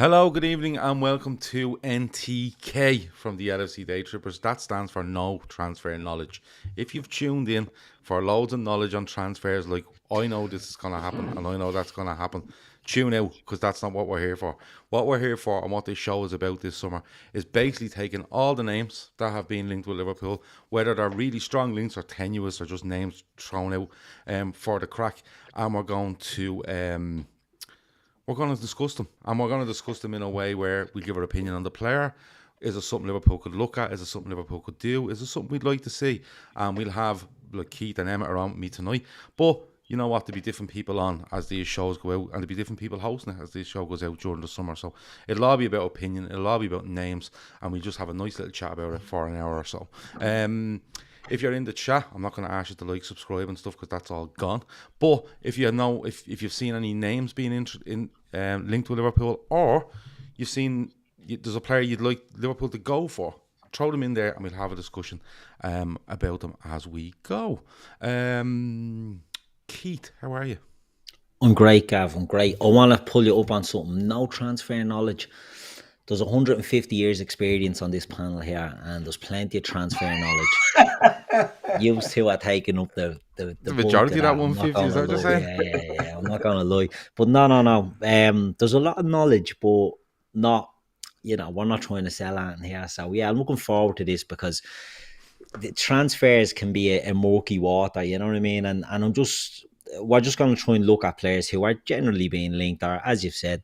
Hello, good evening, and welcome to NTK from the LFC Daytrippers. That stands for No Transfer Knowledge. If you've tuned in for loads of knowledge on transfers, like I know this is going to happen and I know that's going to happen, tune out, because that's not what we're here for. What we're here for and what this show is about this summer is basically taking all the names that have been linked with Liverpool, whether they're really strong links or tenuous or just names thrown out for the crack, and we're going to discuss them, and we're going to discuss them in a way where we give our opinion on the player. Is it something Liverpool could look at? Is it something Liverpool could do? Is it something we'd like to see? And we'll have like Keith and Emmet around with me tonight. But you know what? There'll be different people on as these shows go out, and there'll be different people hosting it as this show goes out during the summer. So it'll all be about opinion, it'll all be about names, and we'll just have a nice little chat about it for an hour or so. If you're in the chat, I'm not going to ask you to like, subscribe and stuff, because that's all gone. But if you know, if you've seen any names being linked with Liverpool, or you've seen there's a player you'd like Liverpool to go for, throw them in there and we'll have a discussion about them as we go. Keith, how are you? I'm great, Gav. I'm great. I want to pull you up on something. No transfer knowledge. There's 150 years experience on this panel here, and there's plenty of transfer knowledge. You two are taking up the majority of that 150, is that what you're saying? Yeah. I'm not going to lie. But no. There's a lot of knowledge, but not, we're not trying to sell anything here. So, yeah, I'm looking forward to this, because the transfers can be a murky water, you know what I mean? And we're just going to try and look at players who are generally being linked, or, as you've said,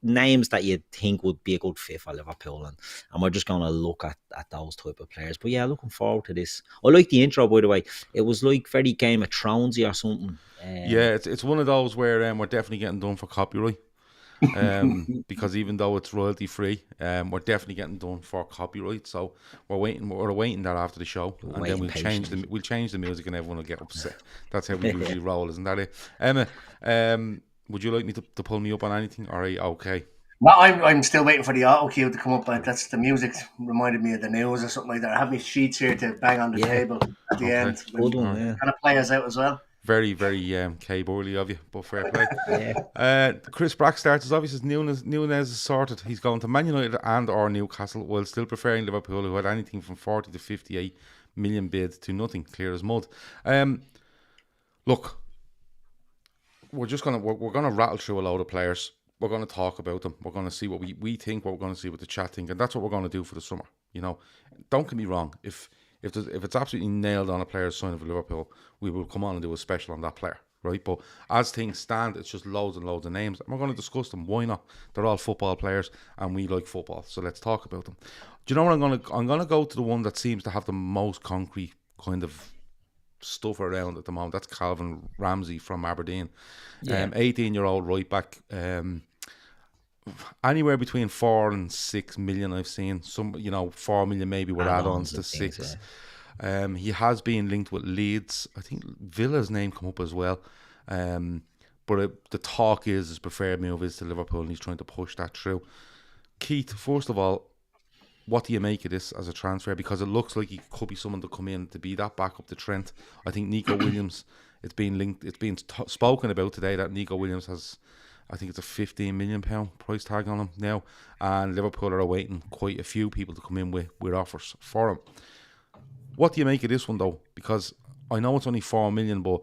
names that you think would be a good fit for Liverpool, and we're just going to look at those type of players. But yeah, looking forward to this. I like the intro, by the way. It was like very Game of Thronesy or something. Yeah, it's one of those where we're definitely getting done for copyright. Because even though it's royalty free, we're definitely getting done for copyright. So we're awaiting that after the show, and then we'll change the music, and everyone will get upset. That's how we usually roll, isn't that it? Emma, would you like me to pull me up on anything? All right, okay. No, I'm still waiting for the auto cue to come up. That's the music reminded me of the news or something like that. I have my sheets here to bang on the table at the end. Good one, yeah. Kind of play us out as well. Very, very K-Burley of you, but fair play. Chris Brack starts as obvious as Nunez is sorted. He's going to Man United and or Newcastle, while still preferring Liverpool, who had anything from 40 to 58 million bid to nothing, clear as mud. Look, we're gonna rattle through a load of players. We're gonna talk about them. We're gonna see what we think. What we're gonna see what the chat think, and that's what we're gonna do for the summer. Don't get me wrong. If it's absolutely nailed on a player's sign of Liverpool, we will come on and do a special on that player, right? But as things stand, it's just loads and loads of names, and we're going to discuss them. Why not? They're all football players, and we like football, so let's talk about them. Do you know what I'm gonna go to the one that seems to have the most concrete kind of stuff around at the moment. That's Calvin Ramsay from Aberdeen. 18-year-old right back. Anywhere between 4 and 6 million I've seen. Some 4 million maybe with add-ons to 6. He has been linked with Leeds. I think Villa's name come up as well. But the talk is his preferred move is to Liverpool, and he's trying to push that through. Keith, first of all, what do you make of this as a transfer? Because it looks like he could be someone to come in to be that backup to Trent. I think Nico Williams, it's been spoken about today that Nico Williams has, I think it's a £15 million price tag on him now, and Liverpool are awaiting quite a few people to come in with offers for him. What do you make of this one though? Because I know it's only 4 million, but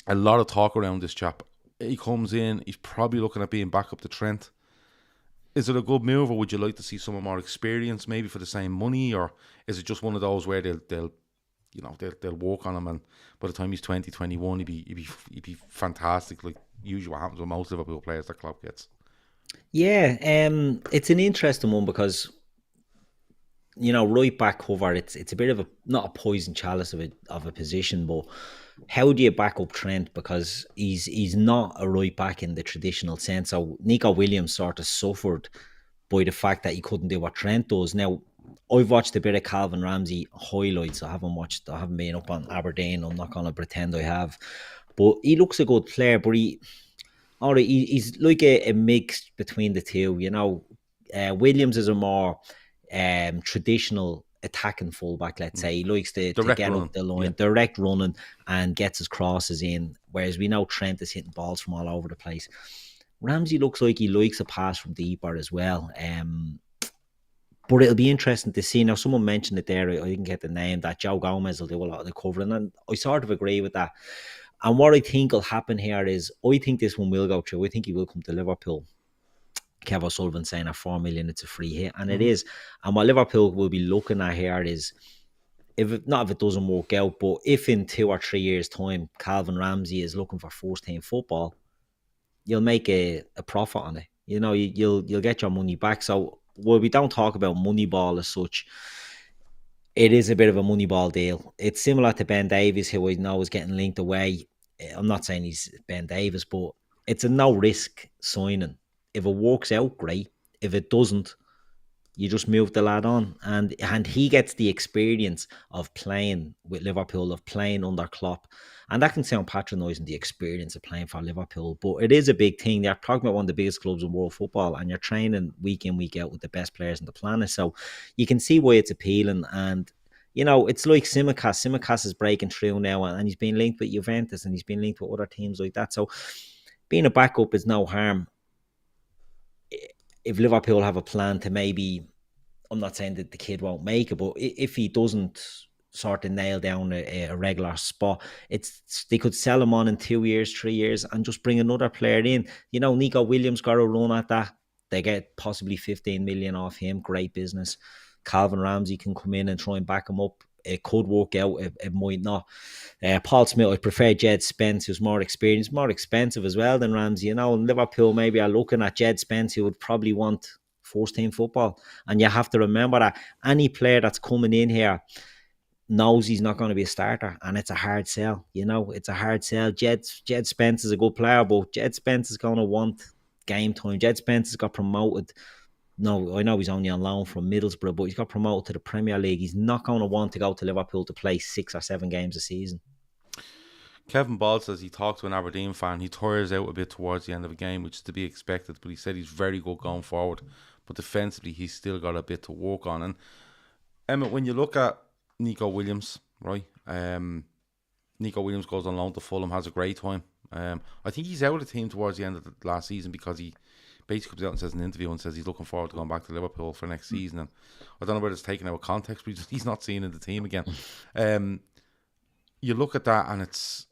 a lot of talk around this chap. He comes in, he's probably looking at being back up to Trent. Is it a good move, or would you like to see someone more experienced, maybe for the same money, or is it just one of those where they'll work on him, and by the time he's 20, 21, he'd be fantastic, like usually what happens with most Liverpool players that Klopp gets? Yeah, it's an interesting one because right back cover, it's a bit of not a poison chalice of a position, but how do you back up Trent? Because he's not a right back in the traditional sense. So Nico Williams sort of suffered by the fact that he couldn't do what Trent does. Now, I've watched a bit of Calvin Ramsay highlights. I haven't been up on Aberdeen. I'm not going to pretend I have. But he looks a good player, but he's like a mix between the two. Williams is a more traditional attacking fullback, let's say. He likes to get up the line, direct running, and gets his crosses in, whereas we know Trent is hitting balls from all over the place. Ramsay looks like he likes a pass from deeper as well. But it'll be interesting to see. Now, someone mentioned it there. I didn't get the name. That Joe Gomez will do a lot of the covering, and I sort of agree with that. And what I think will happen here is, I think this one will go through. I think he will come to Liverpool. Kev O'Sullivan saying at 4 million, it's a free hit, and it is. And what Liverpool will be looking at here is, if it doesn't work out, but if in 2 or 3 years' time, Calvin Ramsay is looking for first team football, you'll make a profit on it. You know, you'll get your money back. So while we don't talk about Moneyball as such, it is a bit of a Moneyball deal. It's similar to Ben Davies, who I know is getting linked away. I'm not saying he's Ben Davies, but it's a no risk signing. If it works out, great. If it doesn't, you just move the lad on, and he gets the experience of playing with Liverpool, of playing under Klopp. And that can sound patronising, the experience of playing for Liverpool, but it is a big thing. They're talking about one of the biggest clubs in world football, and you're training week in, week out with the best players on the planet. So you can see why it's appealing. And, you know, it's like Tsimikas. Tsimikas is breaking through now, and he's been linked with Juventus, and he's been linked with other teams like that. So being a backup is no harm. If Liverpool have a plan to maybe, I'm not saying that the kid won't make it, but if he doesn't sort of nail down a regular spot, they could sell him on in 2 years, 3 years, and just bring another player in. You know, Nico Williams got a run at that. They get possibly 15 million off him. Great business. Calvin Ramsay can come in and try and back him up. It could work out. It might not. Paul Smith, I prefer Jed Spence, who's more experienced, more expensive as well than Ramsay. You know, and Liverpool maybe are looking at Jed Spence, who would probably want first team football. And you have to remember that any player that's coming in here knows he's not going to be a starter, and it's a hard sell. You know, it's a hard sell. Jed Spence is a good player, but Jed Spence is going to want game time. Jed Spence has got promoted. No, I know he's only on loan from Middlesbrough, but he's got promoted to the Premier League. He's not going to want to go to Liverpool to play 6 or 7 games a season. Kevin Ball says he talked to an Aberdeen fan. He tires out a bit towards the end of a game, which is to be expected, but he said he's very good going forward. But defensively, he's still got a bit to work on. And Emmet, when you look at Nico Williams, right? Nico Williams goes on loan to Fulham, has a great time. I think he's out of the team towards the end of the last season because he basically comes out and says in an interview and says he's looking forward to going back to Liverpool for next season. And I don't know whether it's taken out of context, but he's not seen in the team again. You look at that and it's,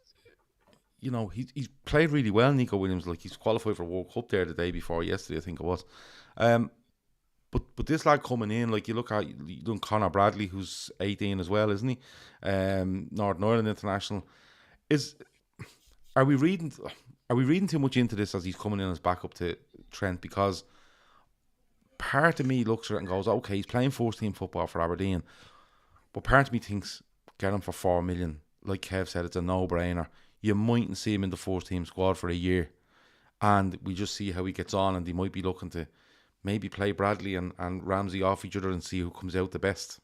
you know, he's played really well, Nico Williams. Like, he's qualified for a World Cup there the day before yesterday, I think it was. But this lad coming in, like, you look at Conor Bradley, who's 18 as well, isn't he? Northern Ireland international. Are we reading too much into this as he's coming in as backup to Trent? Because part of me looks at it and goes, okay, he's playing first team football for Aberdeen, but part of me thinks, get him for 4 million. Like Kev said, it's a no-brainer. You mightn't see him in the first team squad for a year, and we just see how he gets on, and they might be looking to maybe play Bradley and Ramsay off each other and see who comes out the best.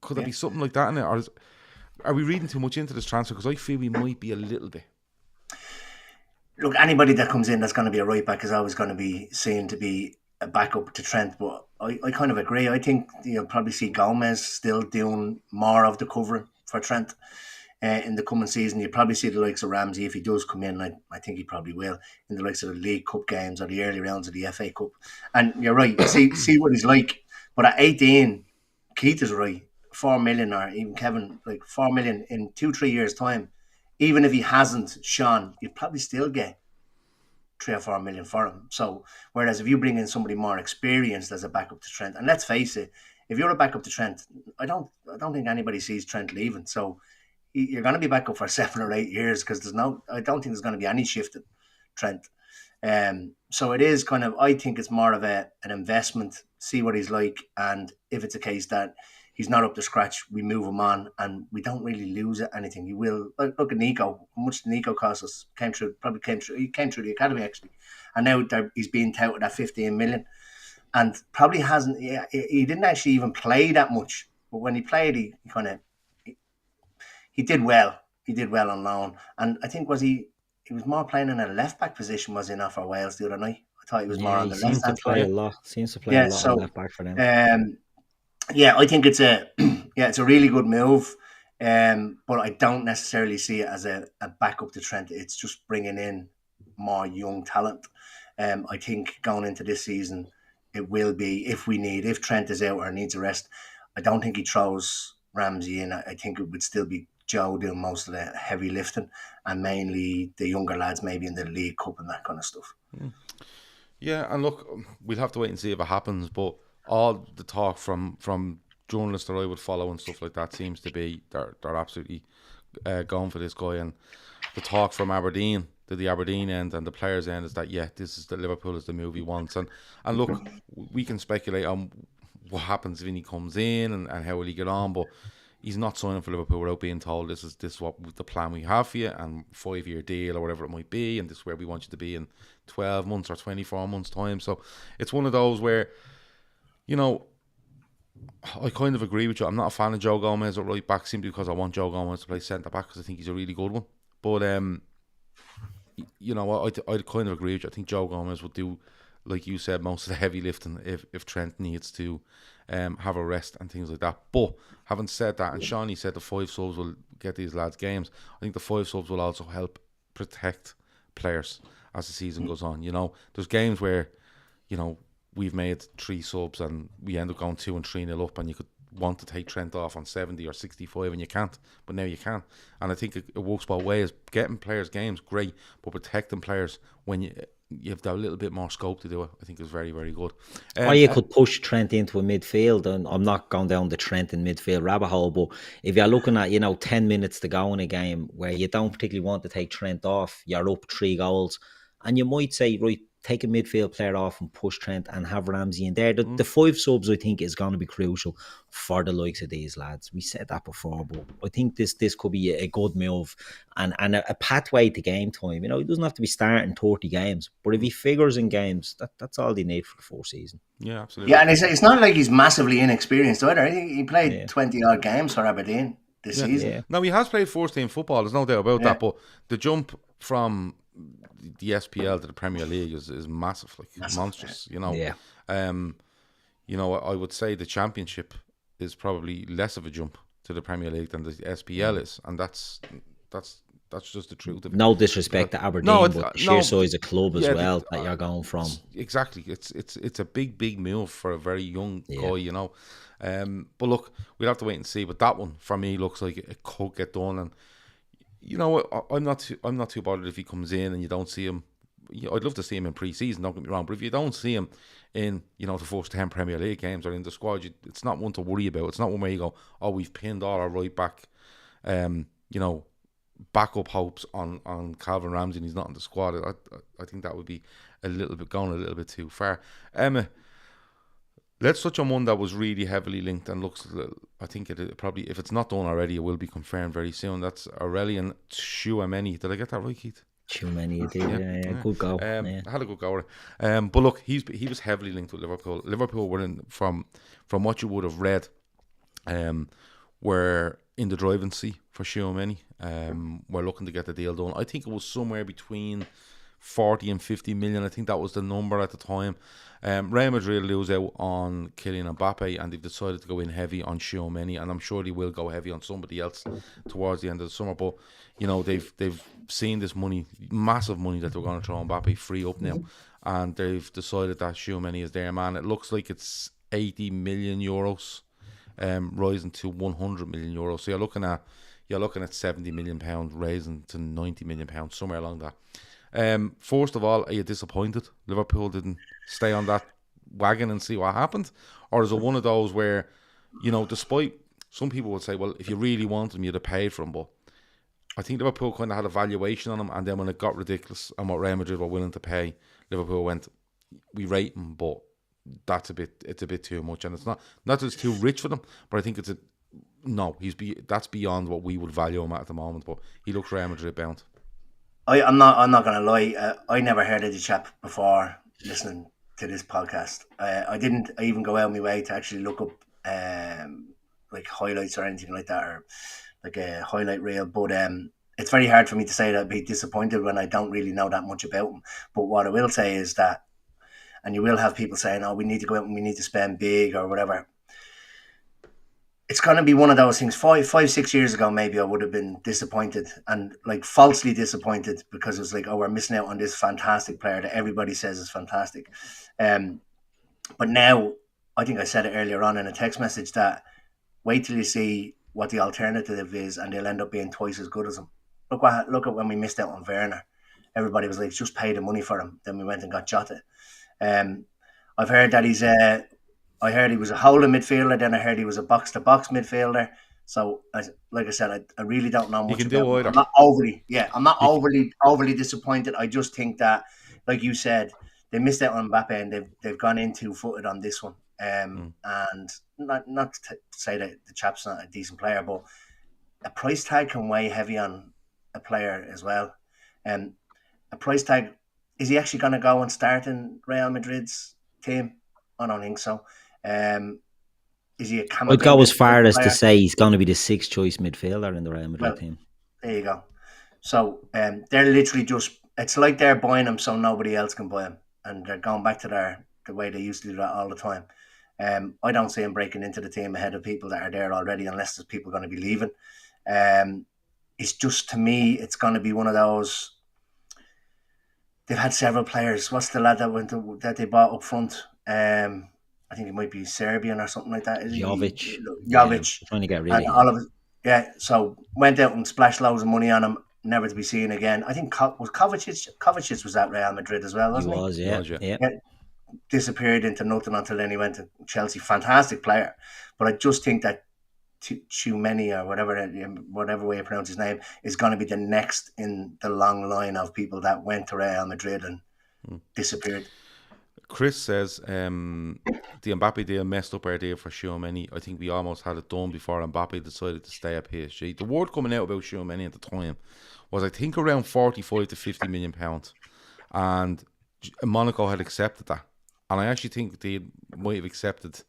Could there be something like that in it? Or are we reading too much into this transfer? Because I feel we might be a little bit. Look, anybody that comes in that's going to be a right back is always going to be seen to be a backup to Trent, but I kind of agree. I think you'll probably see Gomez still doing more of the covering for Trent in the coming season. You'll probably see the likes of Ramsay if he does come in. I think he probably will, in the likes of the League Cup games or the early rounds of the FA Cup. And you're right, see what he's like. But at 18, Keith is right. 4 million, or even Kevin, like 4 million in 2-3 years' time. Even if he hasn't shone, you'd probably still get 3 or 4 million for him. So, whereas if you bring in somebody more experienced as a backup to Trent, and let's face it, if you're a backup to Trent, I don't think anybody sees Trent leaving. So, you're going to be back up for 7 or 8 years because I don't think there's going to be any shift in Trent. So it is kind of, I think it's more of an investment, see what he's like, and if it's a case that he's not up to scratch, we move him on and we don't really lose anything. You will look at Nico. How much did Nico cost us? He came through the academy actually, and now he's being touted at 15 million, and probably hasn't. He didn't actually even play that much, but when he played, he did well. He did well on loan, and I think he was more playing in a left back position, was he not, for Wales the other night? I thought he was more on the left hand side. Seems to play a lot on left back for them. I think it's a really good move, but I don't necessarily see it as a backup to Trent. It's just bringing in more young talent. I think going into this season, it will be, if Trent is out or needs a rest, I don't think he throws Ramsay in. I think it would still be Joe doing most of the heavy lifting, and mainly the younger lads maybe in the League Cup and that kind of stuff. Yeah, and look, we'll have to wait and see if it happens, but all the talk from journalists that I would follow and stuff like that seems to be they're absolutely going for this guy. And the talk from Aberdeen, to the Aberdeen end and the players' end, is that this is the Liverpool is the move he wants. And look, we can speculate on what happens when he comes in and how will he get on, but he's not signing for Liverpool without being told this is what the plan we have for you, and 5-year deal or whatever it might be, and this is where we want you to be in 12 months or 24 months time. So it's one of those where, you know, I kind of agree with you. I'm not a fan of Joe Gomez at right back simply because I want Joe Gomez to play centre back because I think he's a really good one. But you know, I'd kind of agree with you. I think Joe Gomez would do, like you said, most of the heavy lifting if Trent needs to have a rest and things like that. But having said that, and Shawnee said the 5 subs will get these lads games, I think the 5 subs will also help protect players as the season goes on. You know, there's games where, you know, we've made 3 subs and we end up going 2 and 3-0 up, and you could want to take Trent off on 70 or 65 and you can't, but now you can. And I think it works both ways. Getting players games, great, but protecting players when you have that little bit more scope to do it, I think is very, very good. Or you could push Trent into a midfield, and I'm not going down the Trent in midfield rabbit hole, but if you're looking at, 10 minutes to go in a game where you don't particularly want to take Trent off, you're up 3 goals, and you might say, right, take a midfield player off and push Trent and have Ramsay in there. The 5 subs, I think, is going to be crucial for the likes of these lads. We said that before, but I think this could be a good move and a pathway to game time. You know, he doesn't have to be starting 30 games, but if he figures in games, that's all they need for the 4th season. Yeah, absolutely. Yeah, and it's not like he's massively inexperienced either. He played 20-odd games for Aberdeen this season. Yeah. No, he has played first team football, there's no doubt about that, but the jump from the SPL to the Premier League is massive, like monstrous. You know, you know, I would say the Championship is probably less of a jump to the Premier League than the SPL is, and that's just the truth of it. No disrespect to Aberdeen, but sheer size of club as well that you're going from. Exactly, it's a big move for a very young guy, you know. But look, we'll have to wait and see. But that one for me looks like it could get done, and you know, I'm not too bothered if he comes in and you don't see him. I'd love to see him in pre-season, don't get me wrong, but if you don't see him in, you know, the first 10 Premier League games or in the squad, it's not one to worry about. It's not one where you go, oh, we've pinned all our right back, you know, backup hopes on Calvin Ramsay and he's not in the squad. I think that would be going a little bit too far. Emmet, let's touch on one that was really heavily linked and looks, I think it probably, if it's not done already, it will be confirmed very soon. That's Aurelien Tchouameni. Did I get that right, Keith? Tchouameni, you did, yeah. Good go. I had a good go. But look, he was heavily linked with Liverpool. Liverpool were in, from what you would have read, were in the driving seat for Tchouameni. We're looking to get the deal done. I think it was somewhere between 40 and 50 million. I think that was the number at the time. Real Madrid lose out on Kylian Mbappe and they've decided to go in heavy on Tchouameni, and I'm sure they will go heavy on somebody else towards the end of the summer. But you know, they've seen this money, massive money that they're going to throw Mbappe free up now, and they've decided that Tchouameni is their man. It looks like it's 80 million euros, rising to 100 million euros. So you're looking at 70 million pounds rising to 90 million pounds, somewhere along that. First of all, are you disappointed Liverpool didn't stay on that wagon and see what happened? Or is it one of those where, you know, despite some people would say, well, if you really want him, you'd have paid for him, but I think Liverpool kind of had a valuation on him, and then when it got ridiculous and what Real Madrid were willing to pay, Liverpool went, we rate him, but it's a bit too much, and it's not that it's too rich for them, but I think that's beyond what we would value him at the moment. But he looks Real Madrid bound. I'm not going to lie. I never heard of the chap before listening to this podcast. I didn't even go out of my way to actually look up like highlights or anything like that, or like a highlight reel. But it's very hard for me to say that I'd be disappointed when I don't really know that much about him. But what I will say is that, and you will have people saying, "Oh, we need to go out and we need to spend big or whatever." it's going to be one of those things. 6 years ago, maybe I would have been disappointed and like falsely disappointed because it was like, oh, we're missing out on this fantastic player that everybody says is fantastic. But now, I think I said it earlier on in a text message that wait till you see what the alternative is, and they'll end up being twice as good as him. Look at when we missed out on Werner. Everybody was like, just pay the money for him. Then we went and got Jota. I've heard that I heard he was a holding midfielder. Then I heard he was a box-to-box midfielder. So, like I said, I really don't know much about him. I'm not overly disappointed. I just think that, like you said, they missed out on Mbappe and they've gone in two-footed on this one. And not to say that the chap's not a decent player, but a price tag can weigh heavy on a player as well. A price tag, is he actually going to go and start in Real Madrid's team? I don't think so. Is he a I'd go as far as to say he's going to be the 6th choice midfielder in the Real Madrid team. There you go. So they're literally it's like they're buying him so nobody else can buy him. And they're going back to the way they used to do that all the time. I don't see him breaking into the team ahead of people that are there already, unless there's people going to be leaving. It's just, to me, it's going to be one of those. They've had several players. What's the lad that they bought up front? I think it might be Serbian or something like that. Jovic. Yeah, trying to get rid of him. All of it. Yeah, so went out and splashed loads of money on him, never to be seen again. I think Kovacic was at Real Madrid as well, wasn't he? He was, yeah. Disappeared into nothing until then he went to Chelsea. Fantastic player. But I just think that Tchouameni, or whatever way you pronounce his name, is going to be the next in the long line of people that went to Real Madrid and disappeared. Chris says the Mbappe deal messed up our deal for Tchouameni. I think we almost had it done before Mbappe decided to stay at PSG. The word coming out about Tchouameni at the time was, I think, around 45 to 50 million pounds, and Monaco had accepted that, and I actually think they might have accepted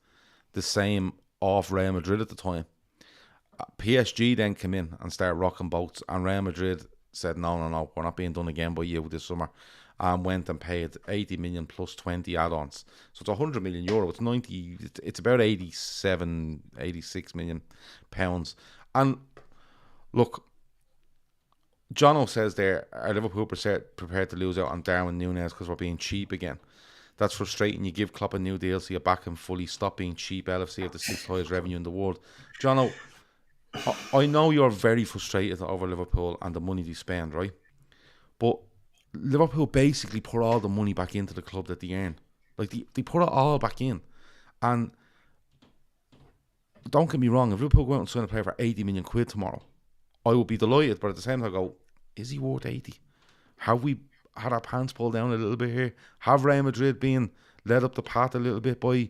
the same off Real Madrid at the time. PSG then came in and started rocking boats, and Real Madrid said, no, we're not being done again by you this summer, and went and paid 80 million plus 20 add-ons. So it's 100 million euro. It's about 86 million pounds. And look, Jono says there, are Liverpool prepared to lose out on Darwin Nunez because we're being cheap again? That's frustrating. You give Klopp a new deal so you back him fully. Stop being cheap. LFC have the 6th highest revenue in the world. Jono, I know you're very frustrated over Liverpool and the money they spend, right? But Liverpool basically put all the money back into the club that they earn. Like, they put it all back in. And don't get me wrong, if Liverpool go out and sign a player for 80 million quid tomorrow, I would be delighted. But at the same time, I go, is he worth 80? Have we had our pants pulled down a little bit here? Have Real Madrid been led up the path a little bit by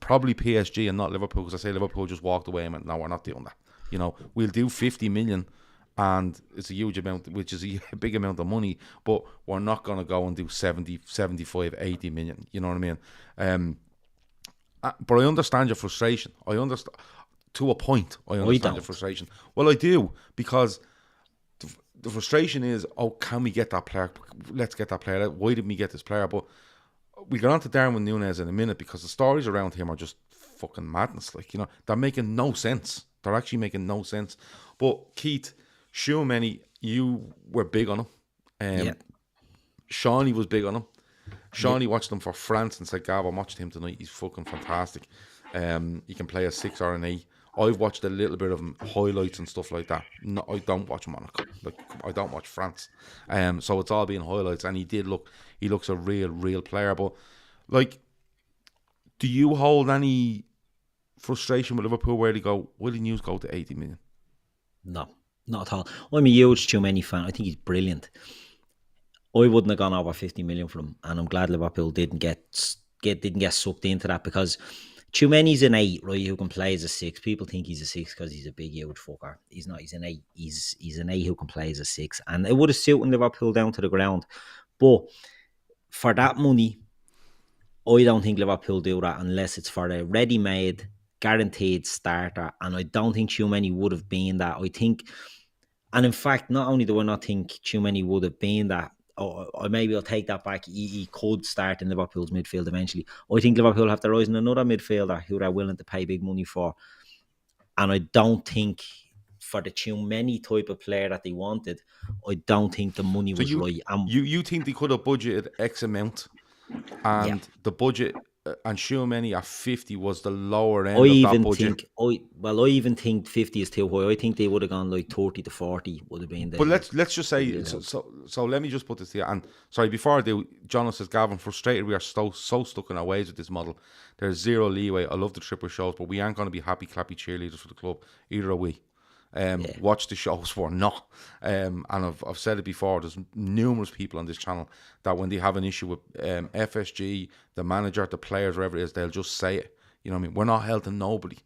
probably PSG and not Liverpool? Because I say Liverpool just walked away and went, no, we're not doing that. You know, we'll do 50 million and it's a huge amount, which is a big amount of money, but we're not going to go and do 70, 75, 80 million. You know what I mean? But I understand your frustration. I understand to a point. I understand your frustration. Well, I do, because the frustration is, oh, can we get that player? Let's get that player. Why didn't we get this player? But we get on to Darwin Nunez in a minute, because the stories around him are just fucking madness. Like, you know, they're making no sense. They're actually making no sense. But Keith, Tchouameni, you were big on him. Shawnee was big on him. Shawnee watched him for France and said, Gav, I watched him tonight. He's fucking fantastic. He can play a 6 or an 8. I've watched a little bit of him, highlights and stuff like that. No, I don't watch Monaco. Like, I don't watch France. So it's all being highlights. And he looks a real player. But, like, do you hold any frustration with Liverpool where they go, will the news go to 80 million? No, not at all. I'm a huge Tchouameni fan. I think he's brilliant. I wouldn't have gone over 50 million for him, and I'm glad Liverpool didn't get sucked into that, because Tchouameni's an 8, right, who can play as a 6. People think he's a 6 because he's a big, huge fucker. He's not. He's an 8. He's an 8 who can play as a 6, and it would have suited Liverpool down to the ground. But for that money, I don't think Liverpool do that unless it's for a ready-made, guaranteed starter, and I don't think Tchouameni would have been that. I think, and in fact, not only do I not think Tchouameni would have been that, or maybe I'll take that back, he could start in Liverpool's midfield eventually. I think Liverpool have to rise in another midfielder who they're willing to pay big money for. And I don't think for the Tchouameni type of player that they wanted, I don't think the money was right. You think they could have budgeted X amount, and Yeah. the budget and Tchouameni at 50 was the lower I end of that even budget. think I even think 50 is too high. I think they would have gone like 30 to 40 would have been the. But let's just say so let me just put this here. And sorry, before I do, John says, Gavin, frustrated we are so stuck in our ways with this model. There's zero leeway. I love the Tripper shows, but we aren't going to be happy clappy cheerleaders for the club. Either are we. Watch the shows, we're not. And I've said it before, there's numerous people on this channel that when they have an issue with FSG, the manager, the players, wherever it is, they'll just say it. You know what I mean? We're not held to nobody.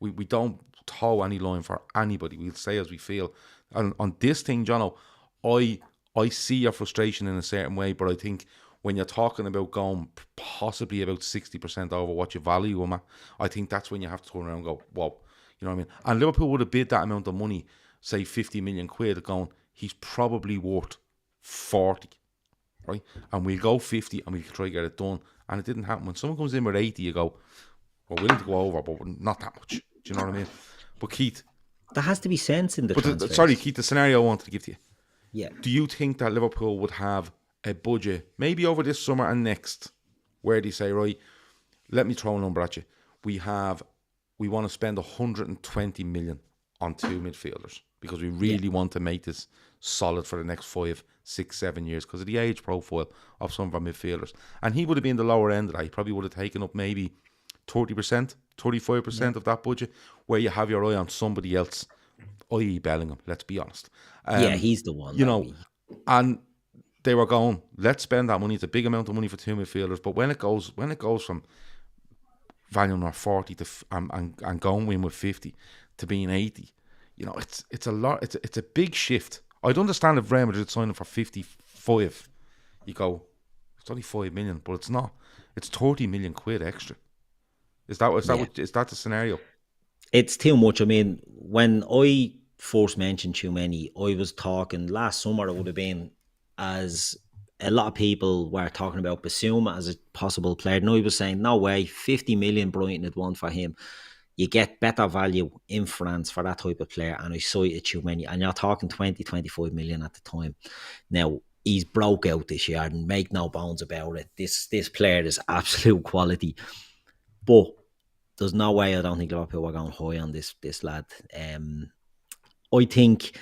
We don't toe any line for anybody. We'll say as we feel. And on this thing, Jono, I see your frustration in a certain way, but I think when you're talking about going possibly about 60% over what you value them at, I think that's when you have to turn around and go, whoa. You know what I mean? And Liverpool would have bid that amount of money, say 50 million quid, going, he's probably worth 40, right? And we'll go 50 and we'll try to get it done. And it didn't happen. When someone comes in with 80, you go, we're willing to go over, but not that much. Do you know what I mean? But Keith, there has to be sense in the transfers. Sorry, Keith, the scenario I wanted to give to you. Yeah. Do you think that Liverpool would have a budget, maybe over this summer and next, where they say, right, let me throw a number at you. We want to spend 120 million on 2 midfielders because we really want to make this solid for the next 5, 6, 7 years because of the age profile of some of our midfielders. And he would have been the lower end of that. He probably would have taken up maybe 30%, 35% of that budget, where you have your eye on somebody else, i.e. Bellingham, let's be honest. He's the one. You know, and they were going, let's spend that money. It's a big amount of money for 2 midfielders, but when it goes from valuing our 40 to and going in with 50 to being 80, you know, it's a lot. It's a big shift. I'd understand if Real Madrid signed him for 55. You go, it's only 5 million, but it's not. It's 30 million quid extra. Is that the scenario? It's too much. I mean, when I first mentioned Tchouameni, I was talking last summer. It would have been as a lot of people were talking about Basuma as a possible player. No, he was saying, no way, 50 million Brighton had won for him. You get better value in France for that type of player. And I cited Tchouameni, and you're talking 20, 25 million at the time. Now, he's broke out this year, and make no bones about it. This player is absolute quality. But there's no way I don't think Liverpool were going high on this lad. I think...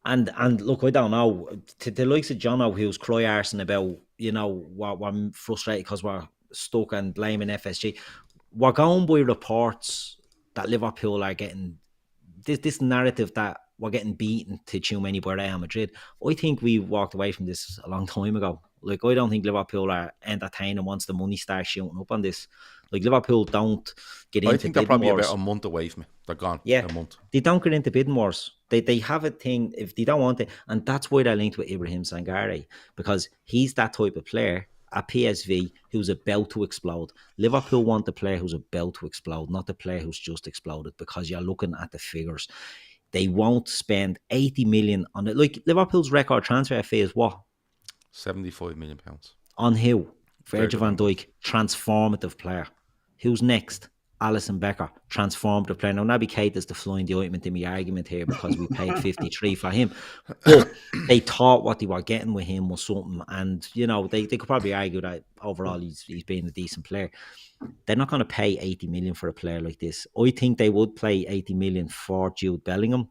And look, I don't know. To the likes of Jono, who's cry-arsing about, you know, we're frustrated because we're stuck and blaming FSG. We're going by reports that Liverpool are getting this narrative that we're getting beaten to Tchouameni by Real Madrid. I think we walked away from this a long time ago. Like, I don't think Liverpool are entertaining once the money starts shooting up on this. Like, Liverpool don't get into bidding wars. I think they're probably about a month away from it. They're gone. Yeah, a month. They don't get into bidding wars. They have a thing, if they don't want it, and that's why they're linked with Ibrahim Sangare, because he's that type of player at PSV who's about to explode. Liverpool want the player who's about to explode, not the player who's just exploded, because you're looking at the figures. They won't spend 80 million on it. Like, Liverpool's record transfer fee is what? 75 million pounds. On who? Virgil van Dijk, transformative player. Who's next? Alisson Becker, transformative player. Now, Naby Keita's the flying the ointment in my argument here because we paid 53 for him. But they thought what they were getting with him was something. And, you know, they could probably argue that overall he's been a decent player. They're not going to pay 80 million for a player like this. I think they would pay 80 million for Jude Bellingham.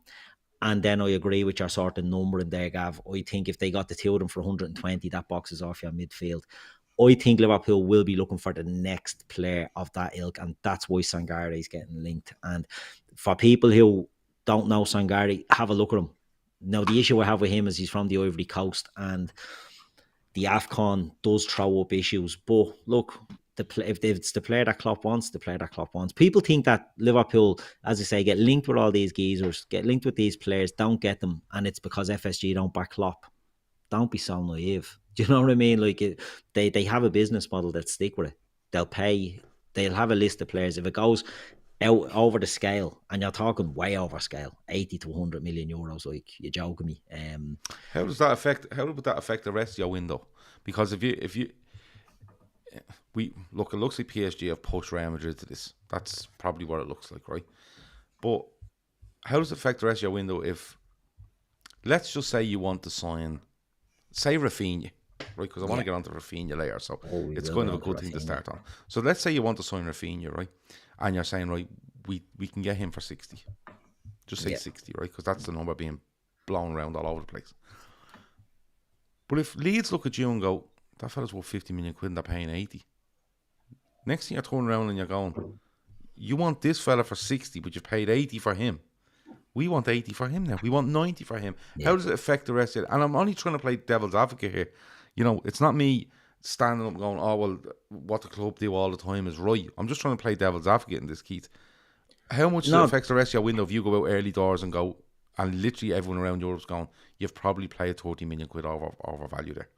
And then I agree with your sort of number in there, Gav. I think if they got the two of them for 120, that boxes off your midfield. I think Liverpool will be looking for the next player of that ilk, and that's why Sangare is getting linked. And for people who don't know Sangare, have a look at him. Now, the issue I have with him is he's from the Ivory Coast, and the AFCON does throw up issues. But look, if it's the player that Klopp wants, the player that Klopp wants. People think that Liverpool, as I say, get linked with all these geezers, get linked with these players, don't get them, and it's because FSG don't back Klopp. Don't be so naive. Do you know what I mean? Like, they have a business model that stick with it. They'll pay. They'll have a list of players. If it goes out over the scale, and you're talking way over scale, 80 to 100 million euros, like, you're joking me. How would that affect the rest of your window? Because if you it looks like PSG have pushed Real Madrid to this. That's probably what it looks like, right? But how does it affect the rest of your window if, let's just say you want to sign, say Rafinha, right? Because I want to get onto Rafinha later, so it's kind of a good thing to start on. So let's say you want to sign Rafinha, right? And you're saying, right, we can get him for 60. Just say 60, right? Because that's the number being blown around all over the place. But if Leeds look at you and go, that fella's worth 50 million quid and they're paying 80. Next thing you're turning around and you're going, you want this fella for 60, but you've paid 80 for him. We want 80 for him now. We want 90 for him. Yeah. How does it affect the rest of it? And I'm only trying to play devil's advocate here. You know, it's not me standing up going, oh, well, what the club do all the time is right. I'm just trying to play devil's advocate in this, Keith. How much does it affect the rest of your window if you go out early doors and go, and literally everyone around Europe's going, you've probably played 30 million quid over value there?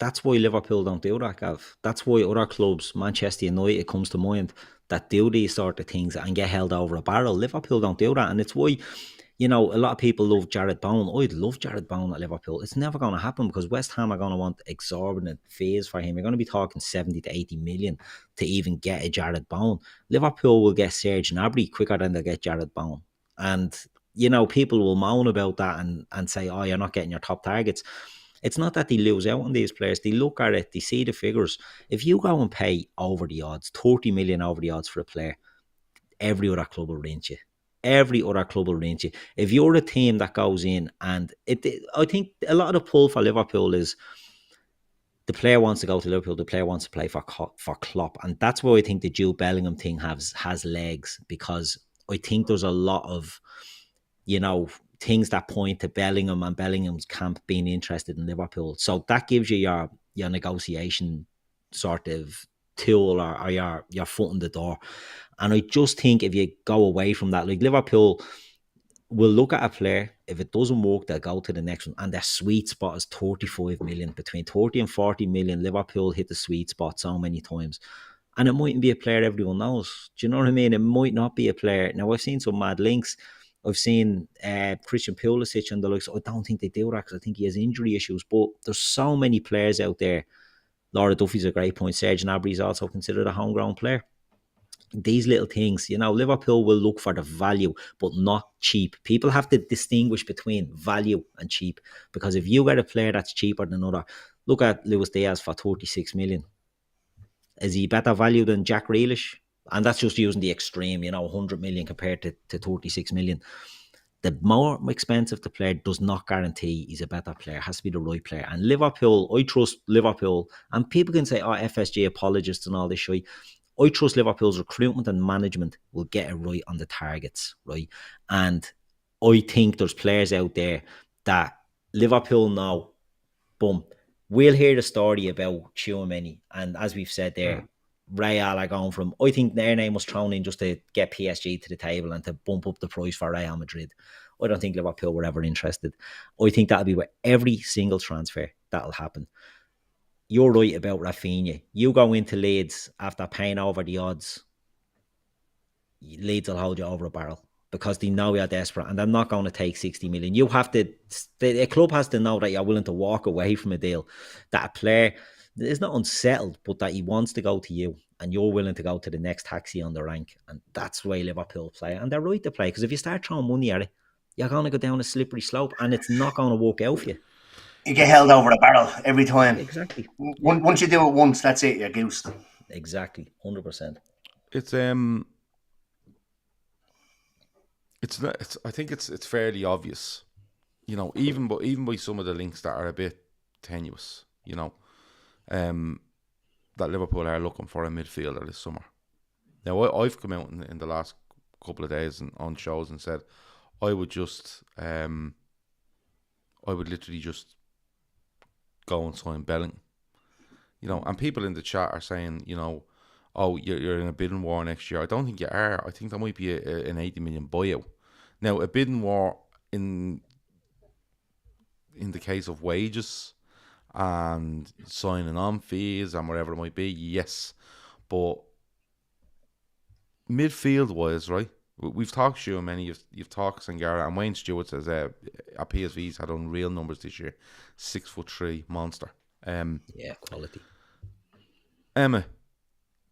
That's why Liverpool don't do that, Gav. That's why other clubs, Manchester United comes to mind, that do these sort of things and get held over a barrel. Liverpool don't do that. And it's why, you know, a lot of people love Jared Bowen. I'd love Jared Bowen at Liverpool. It's never going to happen because West Ham are going to want exorbitant fees for him. You're going to be talking 70 to 80 million to even get a Jared Bowen. Liverpool will get Serge Gnabry quicker than they'll get Jared Bowen. And, you know, people will moan about that and say, oh, you're not getting your top targets. It's not that they lose out on these players. They look at it, they see the figures. If you go and pay over the odds, 30 million over the odds for a player, every other club will rent you. Every other club will rent you. If you're a team that goes in and I think a lot of the pull for Liverpool is the player wants to go to Liverpool, the player wants to play for Klopp. And that's why I think the Jude Bellingham thing has legs, because I think there's a lot of, you know, things that point to Bellingham and Bellingham's camp being interested in Liverpool. So that gives you your negotiation sort of tool or your foot in the door. And I just think if you go away from that, like Liverpool will look at a player, if it doesn't work, they'll go to the next one. And their sweet spot is 35 million. Between 30 and 40 million, Liverpool hit the sweet spot so many times. And it mightn't be a player everyone knows. Do you know what I mean? It might not be a player. Now, I've seen some mad links. I've seen Christian Pulisic and the likes. I don't think they do that because I think he has injury issues. But there's so many players out there. Laura Duffy's a great point. Serge Gnabry is also considered a homegrown player. These little things, you know, Liverpool will look for the value, but not cheap. People have to distinguish between value and cheap, because if you get a player that's cheaper than another, look at Luis Diaz for 36 million. Is he better value than Jack Grealish? And that's just using the extreme, you know, 100 million compared to 36 million. The more expensive the player does not guarantee he's a better player. It has to be the right player. And Liverpool, I trust Liverpool. And people can say, oh, FSG apologists and all this shit. I trust Liverpool's recruitment and management will get it right on the targets, right? And I think there's players out there that Liverpool know, boom, we'll hear the story about Tchouameni. And as we've said there, Real are going from, I think their name was thrown in just to get PSG to the table and to bump up the price for Real Madrid. I don't think Liverpool were ever interested. I think that'll be with every single transfer that'll happen. You're right about Rafinha. You go into Leeds after paying over the odds, Leeds will hold you over a barrel because they know you're desperate and they're not going to take 60 million. You have to, the club has to know that you're willing to walk away from a deal, that a player is not unsettled, but that he wants to go to you and you're willing to go to the next taxi on the rank. And that's the way Liverpool play. And they're right to play, because if you start throwing money at it, you're going to go down a slippery slope and it's not going to work out for you. You get held over a barrel every time. Exactly. Once you do it once, that's it. You're goosed. Exactly. 100%. I think it's fairly obvious, you know, even by some of the links that are a bit tenuous, you know, that Liverpool are looking for a midfielder this summer. Now, I've come out in the last couple of days and on shows and said I would literally just go and sign Bellingham, you know. And people in the chat are saying, you know, oh, you're in a bidding war next year. I don't think you are. I think that might be an 80 million buyout. Now, a bidding war in the case of wages and signing on fees and whatever it might be, yes. But midfield-wise, right, we've talked Tchouameni, you've talked Sangara, and Wayne Stewart says our PSV's had unreal numbers this year. 6'3" monster. Yeah, quality. Emmet,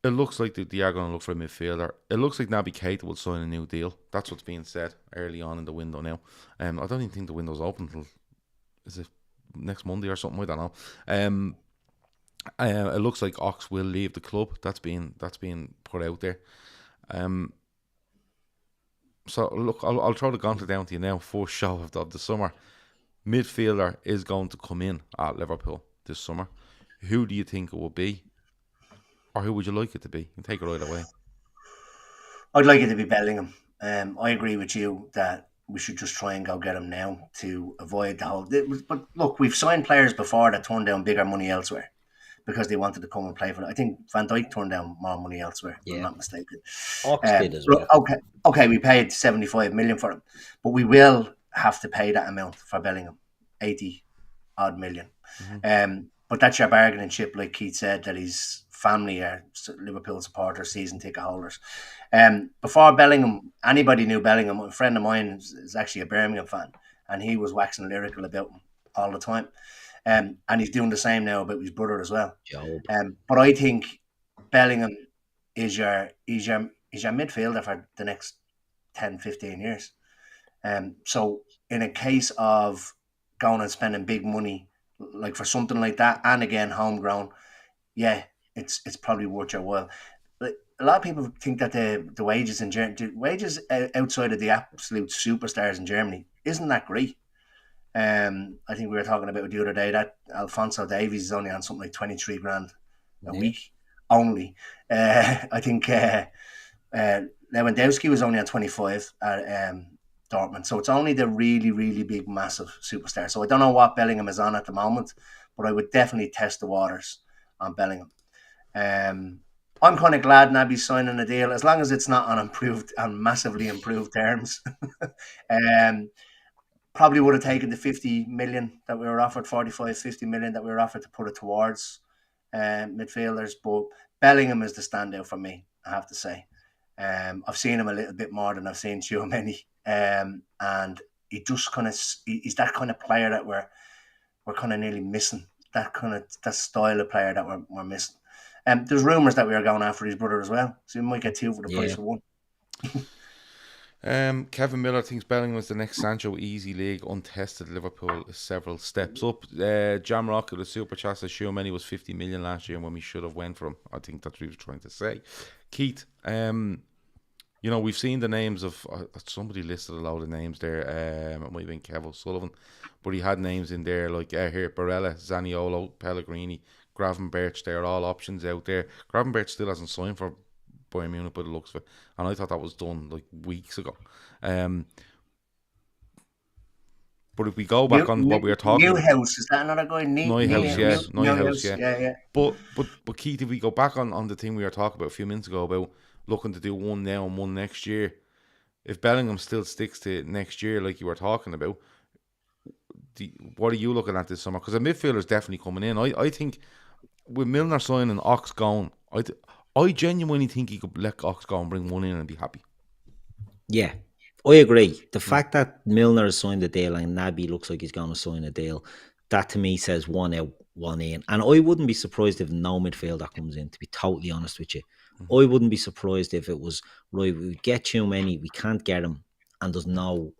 It looks like they are going to look for a midfielder. It looks like Naby Keita will sign a new deal. That's what's being said early on in the window now. I don't even think the window's open until, is it next Monday or something? I don't know. It looks like Ox will leave the club. That's being put out there. So look, I'll throw the gauntlet down to you now. First show of the summer. Midfielder is going to come in at Liverpool this summer. Who do you think it will be? Or who would you like it to be? You can take it right away. I'd like it to be Bellingham. I agree with you that we should just try and go get him now to avoid the whole... But look, we've signed players before that turned down bigger money elsewhere because they wanted to come and play for it. I think Van Dijk turned down more money elsewhere, if I'm not mistaken. Ox did as well. Okay, we paid 75 million for him, but we will have to pay that amount for Bellingham, 80 odd million. But that's your bargaining chip, like Keith said, that his family are Liverpool supporters, season ticket holders. Before Bellingham, anybody knew Bellingham. A friend of mine is actually a Birmingham fan, and he was waxing lyrical about him all the time. And he's doing the same now about his brother as well. But I think Bellingham is your midfielder for the next 10, 15 years. So in a case of going and spending big money, like for something like that, and again homegrown, yeah, it's probably worth your while. But a lot of people think that the wages in Germany, wages outside of the absolute superstars in Germany, isn't that great. I think we were talking about it the other day that Alphonso Davies is only on something like 23 grand a week only. I think Lewandowski was only on 25 at Dortmund. So it's only the really, really big, massive superstar. So I don't know what Bellingham is on at the moment, but I would definitely test the waters on Bellingham. I'm kind of glad Naby's signing a deal, as long as it's not on massively improved terms. Probably would have taken the 50 million that we were offered, 45, 50 million that we were offered to put it towards midfielders. But Bellingham is the standout for me, I have to say. I've seen him a little bit more than I've seen Tchouameni. And he just he's that kind of player that we're kind of nearly missing. That style of player that we're missing. There's rumours that we are going after his brother as well, so we might get two for the price of one. Kevin Miller thinks Bellingham was the next Sancho. Easy league, untested. Liverpool is several steps up. Jamrock of the Super Chat says Tchouameni was 50 million last year when we should have went for him. I think that's what he was trying to say. Keith, we've seen the names of somebody listed a load of names there. It might have been Kev O'Sullivan, but he had names in there like here Barella, Zaniolo, Pellegrini, Gravenberch. They're all options out there. Gravenberch still hasn't signed for Bayern Munich by the looks of it, and I thought that was done like weeks ago. But if we go back on what we were talking about, Neuhaus, is that another guy? Neuhaus, yeah. But Keith, if we go back on the thing we were talking about a few minutes ago about looking to do one now and one next year, if Bellingham still sticks to next year like you were talking about, what are you looking at this summer? Because a midfielder is definitely coming in. I think with Milner signing, Ox gone, I genuinely think he could let Ox go and bring one in and be happy. Yeah, I agree. The fact that Milner has signed a deal and Naby looks like he's going to sign a deal, that to me says one out, one in. And I wouldn't be surprised if no midfielder comes in, to be totally honest with you. I wouldn't be surprised if it was, right, we get too many, we can't get them, and there's no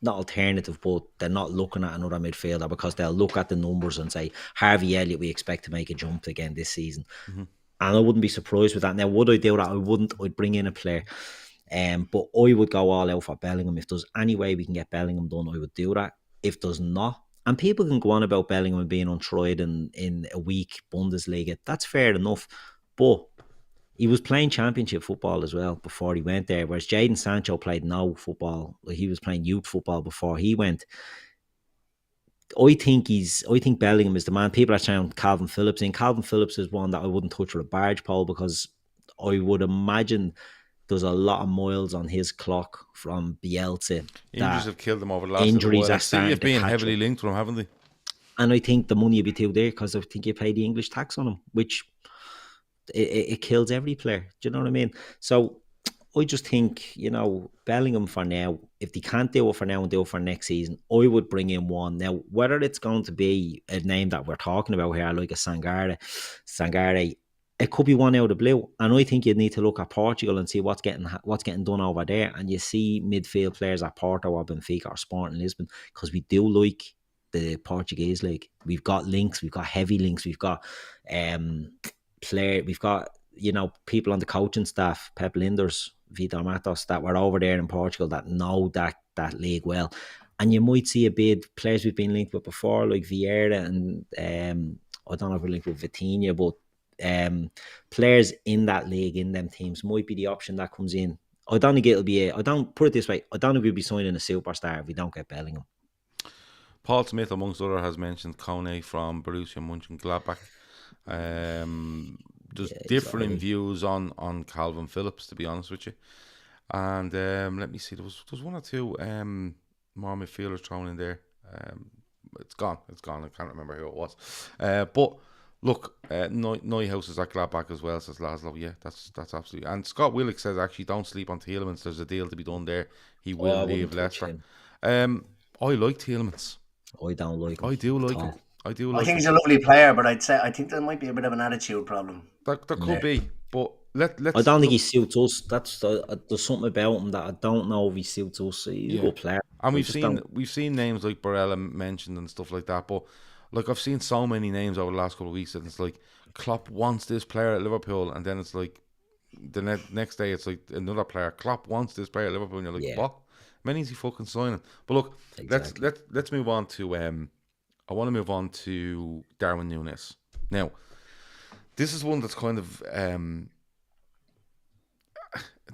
not alternative, but they're not looking at another midfielder because they'll look at the numbers and say, Harvey Elliott, we expect to make a jump again this season. And I wouldn't be surprised with that. Now, would I do that? I wouldn't. I'd bring in a player. But I would go all out for Bellingham. If there's any way we can get Bellingham done, I would do that. If there's not, and people can go on about Bellingham being untried in a weak Bundesliga, that's fair enough. But he was playing championship football as well before he went there, whereas Jadon Sancho played no football. Like, he was playing youth football before he went. I think Bellingham is the man. People are saying Calvin Phillips in. Calvin Phillips is one that I wouldn't touch with a barge pole, because I would imagine there's a lot of miles on his clock from Bielsa. Injuries have killed him over the last injuries are starting to being heavily linked to him, haven't they? And I think the money will be too there, because I think you pay the English tax on him, which it kills every player. Do you know what I mean? So I just think, Bellingham for now, if they can't do it for now and do it for next season, I would bring in one. Now, whether it's going to be a name that we're talking about here, like a Sangare, it could be one out of the blue. And I think you need to look at Portugal and see what's getting done over there. And you see midfield players at Porto or Benfica or Sporting Lisbon, because we do like the Portuguese league. We've got links, we've got heavy links, we've got we've got, you know, people on the coaching staff, Pep Linders, Vitor Matos, that were over there in Portugal that know that league well. And you might see a bit players we've been linked with before, like Vieira and I don't know if we're linked with Vitinha, but players in that league, in them teams, might be the option that comes in. I don't think it'll be I don't put it this way, I don't think we'll be signing a superstar if we don't get Bellingham. Paul Smith, amongst others, has mentioned Kone from Borussia Mönchengladbach. There's differing views on Calvin Phillips, to be honest with you. And let me see, there was one or two more midfielders thrown in there. It's gone. I can't remember who it was. But look, Neuhaus is at Gladbach as well, says Laszlo. Yeah, that's absolutely. And Scott Willock says, actually, don't sleep on Tielemans. There's a deal to be done there. He will leave Leicester. I like Tielemans. I don't like him. I do like him. I think he's a lovely player, but I think there might be a bit of an attitude problem. There could be, but let's. I don't think he suits us. There's something about him that I don't know if he suits us. He's a good player. And we've seen names like Barella mentioned and stuff like that, but like I've seen so many names over the last couple of weeks, and it's like Klopp wants this player at Liverpool, and then it's like the next day it's like another player. Klopp wants this player at Liverpool, and you're like, what? Many's he fucking signing? But look, exactly. let's move on to I want to move on to Darwin Nunez. Now, this is one that's kind of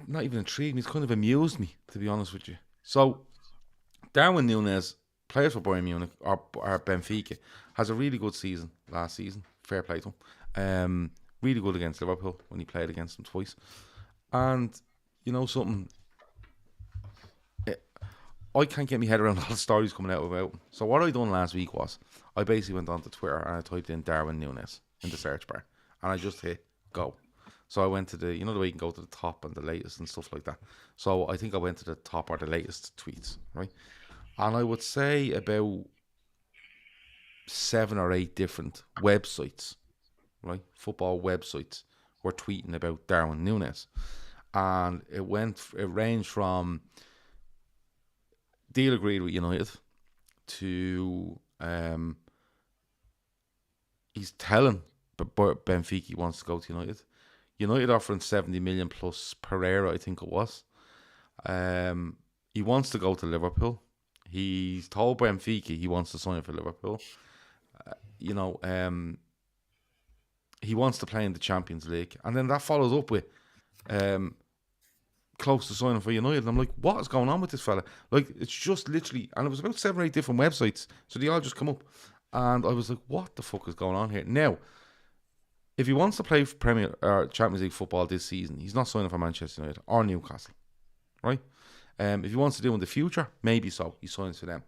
not even intrigued me. It's kind of amused me, to be honest with you. So, Darwin Nunez plays for Bayern Munich or Benfica. Has a really good season last season. Fair play to him. Really good against Liverpool when he played against them twice. And you know something, I can't get my head around all the stories coming out about him. So what I done last week was I basically went onto Twitter and I typed in Darwin Nunez in the search bar and I just hit go. So I went to the, you know the way you can go to the top and the latest and stuff like that. So I think I went to the top or the latest tweets, right? And I would say about 7 or 8 different websites, right? Football websites were tweeting about Darwin Nunez. And it ranged from deal agreed with United to he's telling Benfica he wants to go to United. United offering 70 million plus Pereira, I think it was. He wants to go to Liverpool. He's told Benfica he wants to sign for Liverpool. He wants to play in the Champions League. And then that follows up with close to signing for United. And I'm like, what is going on with this fella? Like, it's just literally, and it was about 7 or 8 different websites, so they all just come up. And I was like, what the fuck is going on here? Now, if he wants to play Premier or Champions League football this season, he's not signing for Manchester United or Newcastle, right? If he wants to do in the future, maybe so. He signs for them.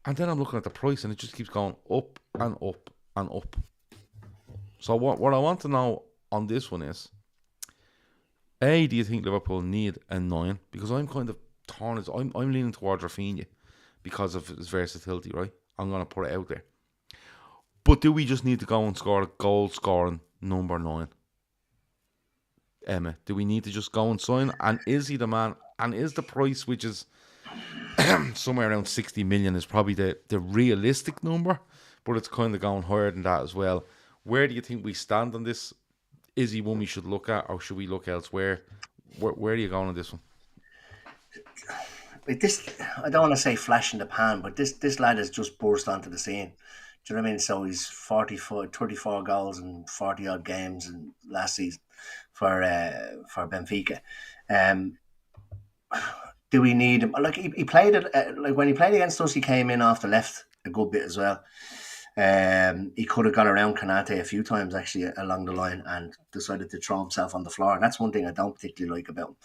And then I'm looking at the price, and it just keeps going up and up and up. So what I want to know on this one is, A, do you think Liverpool need a 9? Because I'm kind of torn. I'm leaning towards Rafinha because of his versatility, right? I'm going to put it out there. But do we just need to go and score a goal-scoring number 9? Emmet, do we need to just go and sign? And is he the man? And is the price, which is somewhere around 60 million, is probably the realistic number? But it's kind of going higher than that as well. Where do you think we stand on this? Is he one we should look at, or should we look elsewhere? Where are you going on this one? This, I don't want to say flash in the pan, but this lad has just burst onto the scene. Do you know what I mean? So he's 34 goals and 40 odd games in last season for Benfica. Do we need him? Like he played it. Like when he played against us, he came in off the left a good bit as well. He could have gone around Kanate a few times actually along the line and decided to throw himself on the floor. And that's one thing I don't particularly like about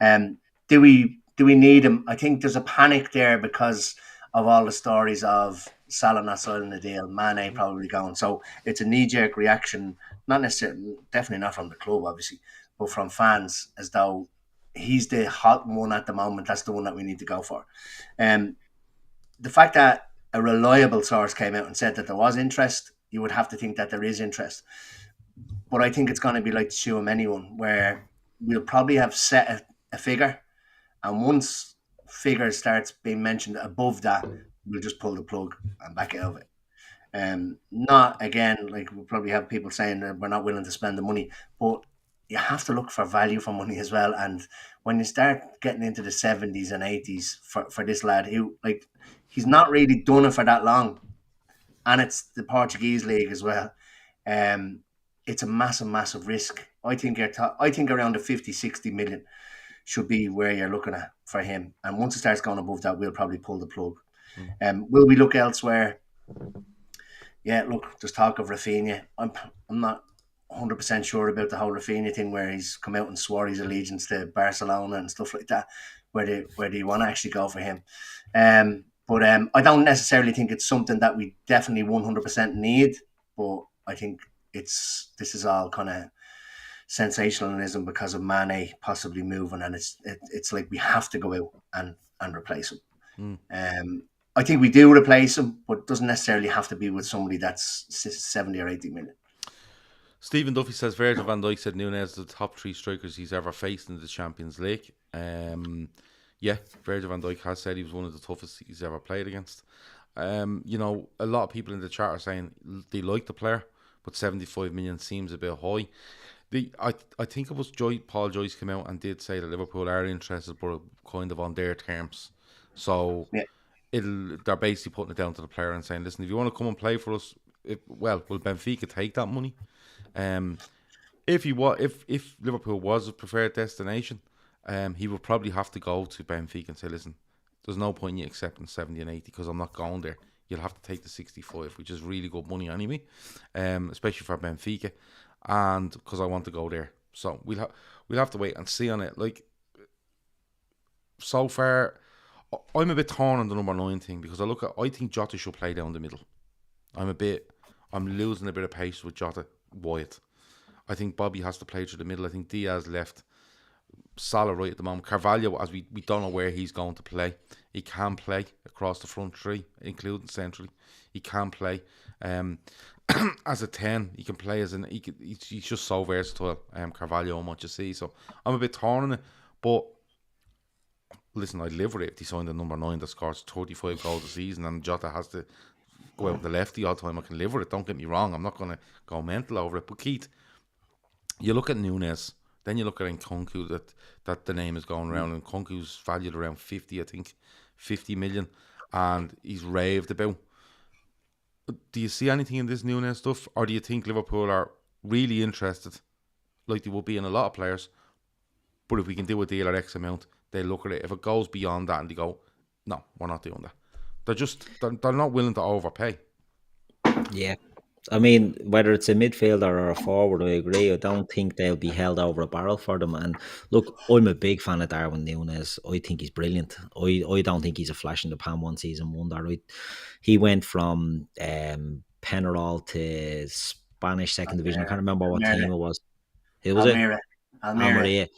him. Do we need him? I think there's a panic there because of all the stories of Salah not signing the deal, Mane probably going. So it's a knee-jerk reaction, not necessarily, definitely not from the club, obviously, but from fans, as though he's the hot one at the moment. That's the one that we need to go for. The fact that a reliable source came out and said that there was interest, you would have to think that there is interest. But I think it's going to be like the Tchouameni one, where we'll probably have set a figure, and once figure starts being mentioned above that, we'll just pull the plug and back out of it. Not again, like we'll probably have people saying that we're not willing to spend the money, but you have to look for value for money as well. And when you start getting into the 70s and 80s for this lad, who like he's not really done it for that long, and it's the Portuguese league as well. It's a massive risk. I think around the 50, 60 million should be where you're looking at for him. And once it starts going above that, we'll probably pull the plug. Will we look elsewhere? Yeah, look, there's talk of Rafinha. I'm not 100% sure about the whole Rafinha thing, where he's come out and swore his allegiance to Barcelona and stuff like that. Where do you want to actually go for him? But I don't necessarily think it's something that we definitely 100% need. But I think this is all kind of sensationalism because of Mane possibly moving, and it's like we have to go out and replace him. I think we do replace him, but it doesn't necessarily have to be with somebody that's 70 or 80 million. Stephen Duffy says Virgil van Dijk said Nunez the top 3 strikers he's ever faced in the Champions League. Yeah, Virgil van Dijk has said he was one of the toughest he's ever played against. You know, a lot of people in the chat are saying they like the player, but 75 million seems a bit high. I think it was Paul Joyce came out and did say that Liverpool are interested, but kind of on their terms. So yeah. They're basically putting it down to the player and saying, listen, if you want to come and play for us, will Benfica take that money? If Liverpool was a preferred destination, he would probably have to go to Benfica and say, listen, there's no point in you accepting 70 and 80 because I'm not going there. You'll have to take the 65, which is really good money anyway, especially for Benfica, and because I want to go there. So we'll have to wait and see on it. Like, so far, I'm a bit torn on the number 9 thing because I think Jota should play down the middle. I'm losing a bit of pace with Jota Wyatt. I think Bobby has to play through the middle. I think Diaz left, Salah right at the moment. Carvalho, as we don't know where he's going to play. He can play across the front 3, including centrally. He can play as a 10. He can play as he's just so versatile. Carvalho and what you see. So I'm a bit torn on it, but. Listen, I'd live with it if they signed a number 9 that scores 35 goals a season and Jota has to go out with the lefty all the time. I can live with it, don't get me wrong. I'm not going to go mental over it. But Keith, you look at Nunez, then you look at Nkunku, that the name is going around, and Nkunku's valued around 50 million, and he's raved about. Do you see anything in this Nunez stuff, or do you think Liverpool are really interested, like they would be in a lot of players, but if we can do a deal at X amount, they look at it. If it goes beyond that and they go, no, we're not doing that. They're not willing to overpay. Yeah. I mean, whether it's a midfielder or a forward, I agree. I don't think they'll be held over a barrel for them. And look, I'm a big fan of Darwin Nunez. I think he's brilliant. I don't think he's a flash in the pan one season wonder. He went from Penarol to Spanish second division. I can't remember what team it was. Who was it? Almeria.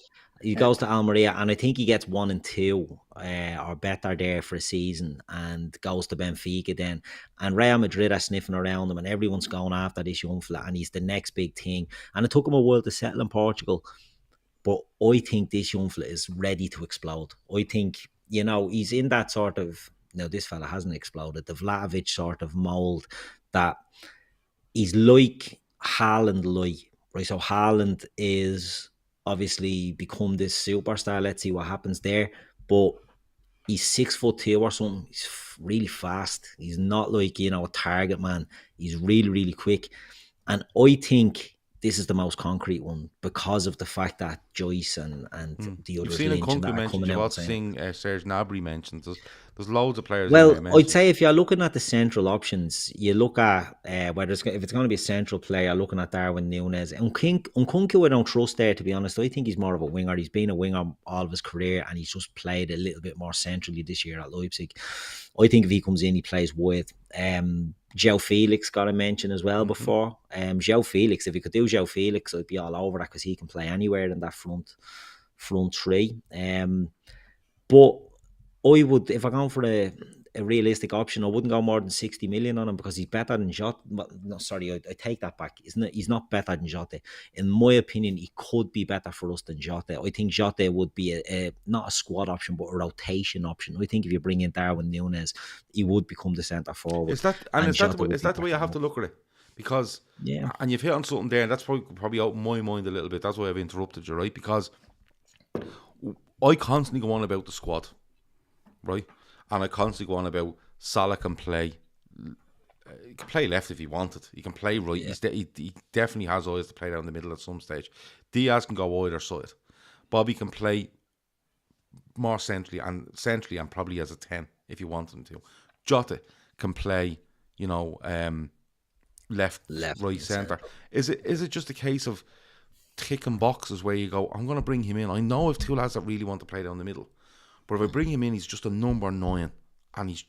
He goes to Almeria, and I think he gets 1 and 2 or better there for a season, and goes to Benfica then. And Real Madrid are sniffing around him, and everyone's going after this young fella, and he's the next big thing. And it took him a while to settle in Portugal, but I think this young fella is ready to explode. I think, he's in that sort of, this fella hasn't exploded, the Vlahovic sort of mould that he's like Haaland light, right? So Haaland is obviously become this superstar. Let's see what happens there. But he's 6'2" or something. He's really fast. He's not like, a target man. He's really, really quick. And I think this is the most concrete one because of the fact that Joyce and the others mentioned are coming out. You've also seen Serge Gnabry mentioned. There's loads of players. Well, I'd say if you're looking at the central options, you look at if it's going to be a central player, looking at Darwin Nunez. Nkunku I don't trust there, to be honest. I think he's more of a winger. He's been a winger all of his career, and he's just played a little bit more centrally this year at Leipzig. I think if he comes in, he plays wide. João Felix got a mention as well before. João Felix, if you could do João Felix, I'd be all over that because he can play anywhere in that front 3. But I would, if I'm going for a a realistic option. I wouldn't go more than 60 million on him because he's better than Jota. No, sorry, I take that back. He's not better than Jota. In my opinion, he could be better for us than Jota. I think Jota would be not a squad option, but a rotation option. I think if you bring in Darwin Nunez, he would become the centre forward. Is that the way I have to look at it? Because, and you've hit on something there, and that's probably out of my mind a little bit. That's why I've interrupted you, right? Because I constantly go on about the squad, right? And I constantly go on about Salah can play. He can play left if he wanted. He can play right. Yeah. He definitely has eyes to play down the middle at some stage. Diaz can go either side. Bobby can play more centrally and probably as a 10 if you want him to. Jota can play, left, right, centre. Is it just a case of ticking boxes where you go, I'm going to bring him in. I know I've two lads that really want to play down the middle, but if I bring him in, he's just a number 9, and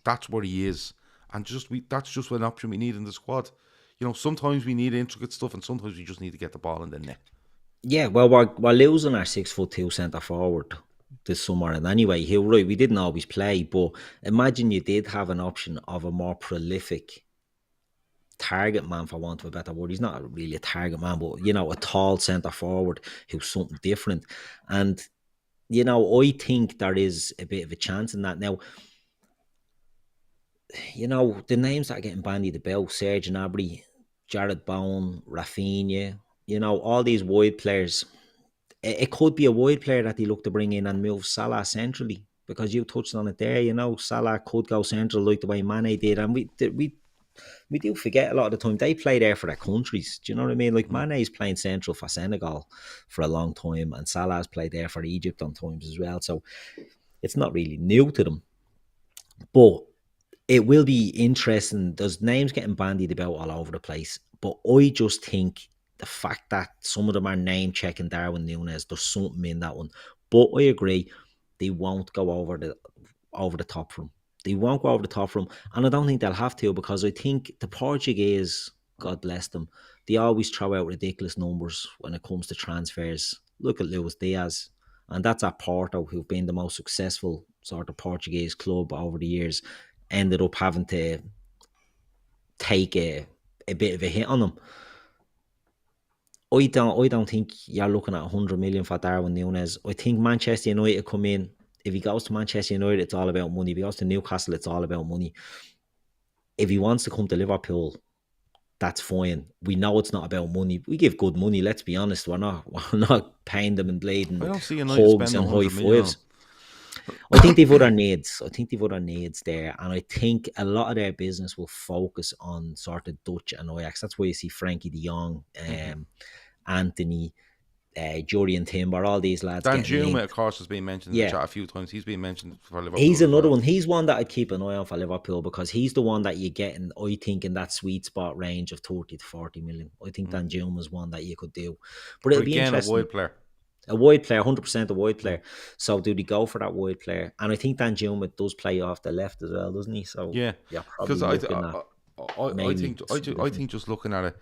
that's where he is, and that's just an option we need in the squad. Sometimes we need intricate stuff, and sometimes we just need to get the ball in the net. Yeah, well, we're losing our 6'2" centre forward this summer, and anyway, we didn't always play, but imagine you did have an option of a more prolific target man, for want of a better word. He's not really a target man, but a tall centre forward who's something different. And I think there is a bit of a chance in that. Now, the names that are getting bandied about, Serge Gnabry, Jared Bowen, Rafinha, all these wide players. It could be a wide player that they look to bring in and move Salah centrally, because you touched on it there. Salah could go central like the way Mane did, and we do forget a lot of the time they play there for their countries. Do you know what I mean? Like Mane's playing central for Senegal for a long time, and Salah's played there for Egypt on times as well. So it's not really new to them. But it will be interesting. There's names getting bandied about all over the place. But I just think the fact that some of them are name checking Darwin Nunez, there's something in that one. But I agree, they won't go over the top from him. They won't go over the top from him, and I don't think they'll have to, because I think the Portuguese, God bless them, they always throw out ridiculous numbers when it comes to transfers. Look at Luis Diaz, and that's at Porto, who've been the most successful sort of Portuguese club over the years, ended up having to take a bit of a hit on them. I don't think you're looking at 100 million for Darwin Nunez. I think Manchester United come in. If he goes to Manchester United, it's all about money. If he goes to Newcastle, it's all about money. If he wants to come to Liverpool, that's fine. We know it's not about money. We give good money, let's be honest. We're not paying them and bleeding hugs and high fives. I think they've other needs. There. And I think a lot of their business will focus on sort of Dutch and Ajax. That's why you see Frankie de Jong, Anthony, Jurriën Timber, all these lads. Danjuma, of course, has been mentioned in the chat a few times. He's been mentioned for Liverpool. He's another one. He's one that I'd keep an eye on for Liverpool, because he's the one that you get in, I think, in that sweet spot range of 30 to 40 million. I think Danjuma is one that you could do. But it'll be interesting. A wide player. A wide player, 100% a wide player. So do they go for that wide player? And I think Danjuma does play off the left as well, doesn't he? So yeah, because I think just looking at it,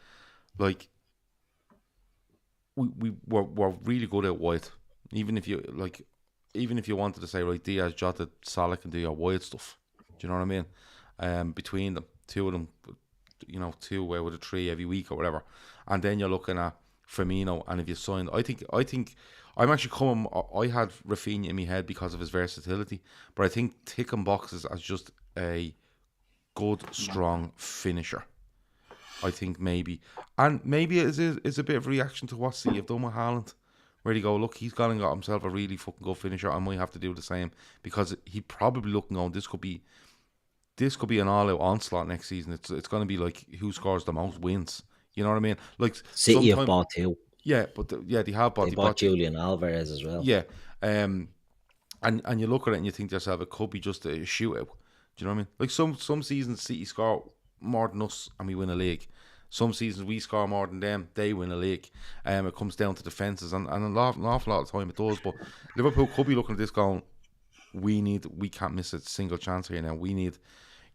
like, we're really good at wide. Even if you wanted to say, right, Diaz, Jota, Salah can do your wide stuff. Do you know what I mean? Between them, two of them, 2 with a 3 every week or whatever. And then you're looking at Firmino, and if you signed, I think I'm actually coming. I had Rafinha in my head because of his versatility, but I think ticking boxes as just a good, strong finisher. I think maybe it's a bit of a reaction to what City have done with Haaland, where they go, look, he's gone and got himself a really fucking good finisher. I might have to do the same, because he probably looking on this could be an all-out onslaught next season. It's going to be like who scores the most wins. You know what I mean? Like City have bought 2. Yeah, but they have bought. They bought Julian Alvarez as well. Yeah, and you look at it and you think to yourself, it could be just a shootout. Do you know what I mean? Like some seasons City score more than us and we win a league. Some seasons we score more than them, they win a league. It comes down to defences, and an awful lot of time it does. But Liverpool could be looking at this going, we can't miss a single chance here now. We need,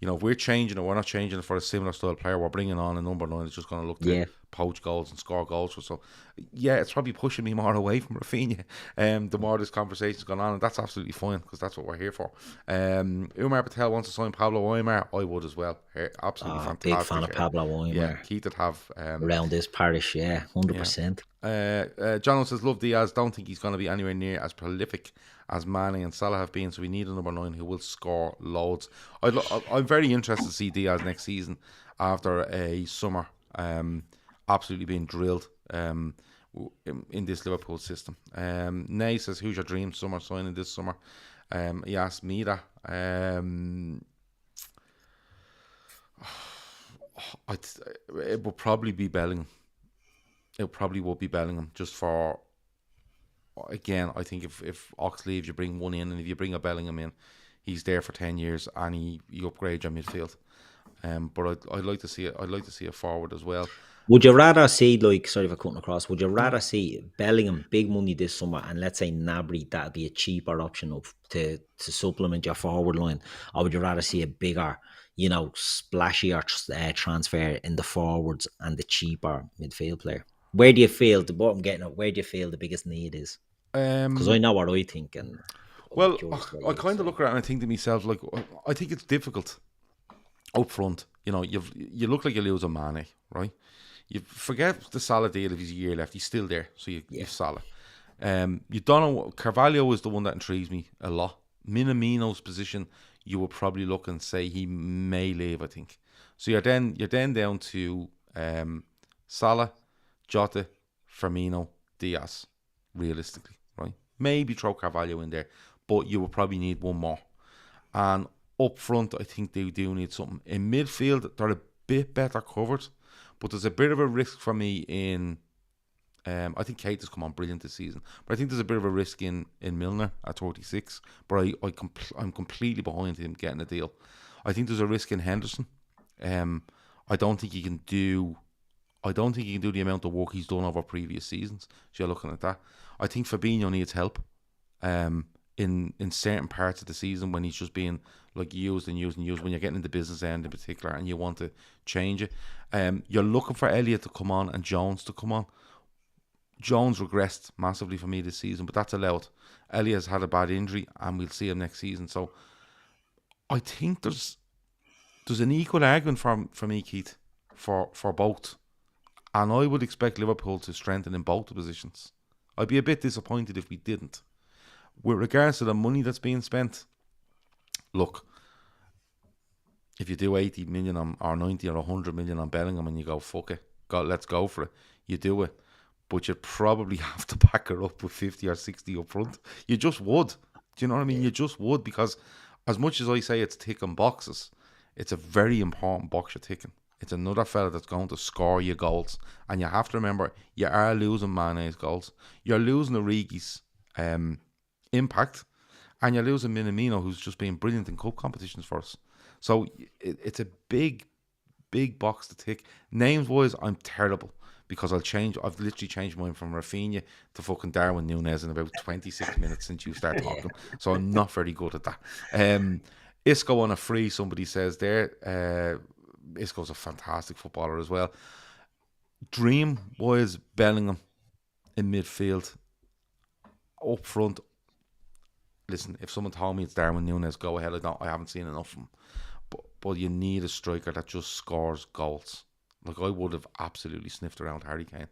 You know, if we're changing it, we're not changing it for a similar style player. We're bringing on a number 9 that's just going to look to poach goals and score goals. So, yeah, it's probably pushing me more away from Rafinha the more this conversation's gone on, and that's absolutely fine because that's what we're here for. Umar Patel wants to sign Pablo Aimar. I would as well. Absolutely fantastic. Big fan of Pablo Aimar. Yeah, Keith would have... around this parish, 100%. John says, love Diaz. Don't think he's going to be anywhere near as prolific as Mane and Salah have been, so we need a number 9 who will score loads. I'm very interested to see Diaz next season after a summer absolutely being drilled in this Liverpool system. Nay says, who's your dream summer signing this summer? He asked me that. It would probably be Bellingham. It probably would be Bellingham, just for, again, I think if Ox leaves, you bring one in, and if you bring a Bellingham in, he's there for 10 years and he upgrades your midfield. But I'd like to see it. I'd like to see a forward as well. Would you rather see, like, sorry for cutting across, would you rather see Bellingham, big money this summer, and let's say Gnabry, that'd be a cheaper option to supplement your forward line? Or would you rather see a bigger, splashier transfer in the forwards and the cheaper midfield player? Where do you feel, where do you feel the biggest need is? Because I know what I think. Well, I kind of look around and I think to myself, like, I think it's difficult up front. You look like you're losing Mane, right? You forget the Salah deal if he's a year left. He's still there, so you've Salah. You don't know. Carvalho is the one that intrigues me a lot. Minamino's position, you would probably look and say he may leave, I think. So you're then down to Salah, Jota, Firmino, Diaz, realistically, right? Maybe throw Carvalho in there, but you will probably need one more. And up front, I think they do need something. In midfield, they're a bit better covered, but there's a bit of a risk for me in... I think Kate has come on brilliant this season, but I think there's a bit of a risk in Milner at 36, but I'm completely behind him getting a deal. I think there's a risk in Henderson. I don't think he can do the amount of work he's done over previous seasons. So you're looking at that. I think Fabinho needs help in certain parts of the season when he's just being like used when you're getting in the business end in particular and you want to change it. You're looking for Elliott to come on and Jones to come on. Jones regressed massively for me this season, but that's allowed. Elliott has had a bad injury and we'll see him next season. So I think there's an equal argument for me, Keith, for both. And I would expect Liverpool to strengthen in both the positions. I'd be a bit disappointed if we didn't. With regards to the money that's being spent, look, if you do 80 million or 90 or 100 million on Bellingham and you go, fuck it, let's go for it, you do it. But you'd probably have to back her up with 50 or 60 up front. You just would. Do you know what I mean? You just would, because as much as I say it's ticking boxes, it's a very important box you're ticking. It's another fella that's going to score you goals. And you have to remember, you are losing Mane's goals. You're losing Origi's impact. And you're losing Minamino, who's just been brilliant in cup competitions for us. So it's a big, big box to tick. Names-wise, I'm terrible. Because I've literally changed mine from Rafinha to fucking Darwin Nunez in about 26 minutes since you start talking. So I'm not very good at that. Isco on a free, somebody says there. Isco's a fantastic footballer as well. Dream-wise, Bellingham in midfield. Up front, listen, if someone told me it's Darwin Nunez, go ahead. I haven't seen enough of him. But you need a striker that just scores goals. Like, I would have absolutely sniffed around Harry Kane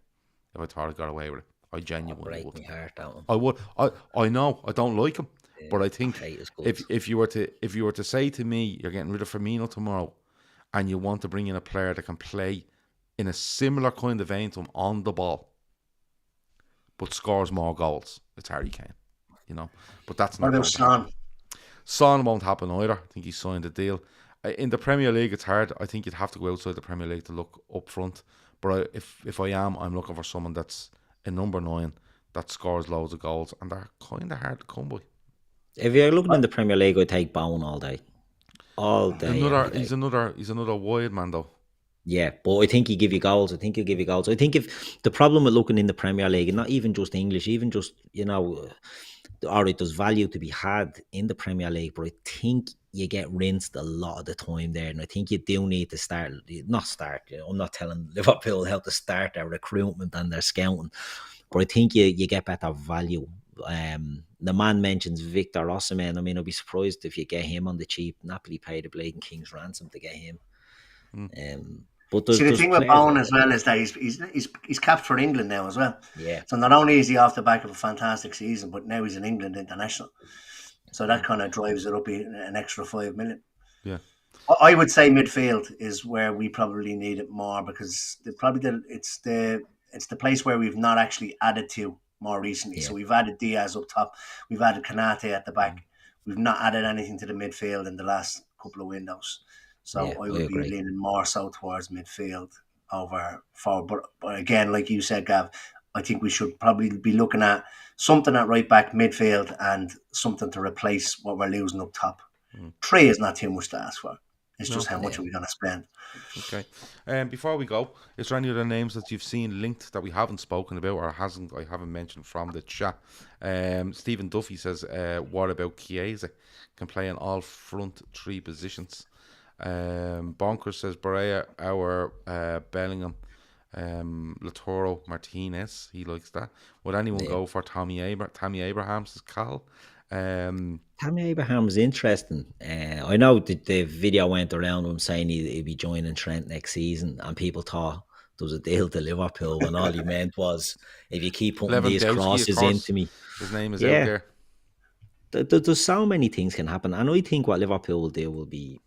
if I thought I got away with it. I genuinely would. Heart, that one. I would. I know I don't like him, but I think if you were to say to me, you're getting rid of Firmino tomorrow, and you want to bring in a player that can play in a similar kind of vein to him on the ball, but scores more goals, it's Harry Kane. But that's not. What about Son? Son won't happen either. I think he signed a deal. In the Premier League, it's hard. I think you'd have to go outside the Premier League to look up front. But if I'm looking for someone that's a number 9 that scores loads of goals, and they're kind of hard to come by. If you're looking in the Premier League, I'd take Bowen all day. All day. He's another wide man though. Yeah, but I think he'll give you goals. I think if the problem with looking in the Premier League, and not even just English, even just, all right, there's value to be had in the Premier League, but I think you get rinsed a lot of the time there. And I think you do need to I'm not telling Liverpool how to start their recruitment and their scouting, but I think you get better value. The man mentions Victor Osimhen. I mean, I'd be surprised if you get him on the cheap. Napoli paid a blatant king's ransom to get him. But See, the there's thing with players Bowen out as there. well is that he's capped for England now as well. Yeah. So not only is he off the back of a fantastic season, but now he's an England international. So that kind of drives it up an extra 5 million. Yeah. I would say midfield is where we probably need it more, because it's the place where we've not actually added to more recently. Yeah. So we've added Diaz up top, we've added Kanate at the back. We've not added anything to the midfield in the last couple of windows. So Yeah, I I would be agree. leaning more so towards midfield over forward. But again, like you said, Gav, I think we should probably be looking at something at right back, midfield, and something to replace what we're losing up top. 3 is not too much to ask for. It's No. just how much are we going to spend. Okay. Before we go, is there any other names that you've seen linked that we haven't spoken about or I haven't mentioned from the chat? Stephen Duffy says, what about Chiesa? Can play in all front 3 positions. Bonkers says, Barea, Bellingham, Latoro, Martinez. He likes that. Would anyone go for Tammy Abraham, says Cal? Tammy Abraham's interesting. I know the video went around him saying he'd be joining Trent next season, and people thought there was a deal to Liverpool when all he meant was, if you keep putting these Lewandowski, of crosses course. into me. His name is out Yeah. there. There's so many things can happen, and I think what Liverpool will do will be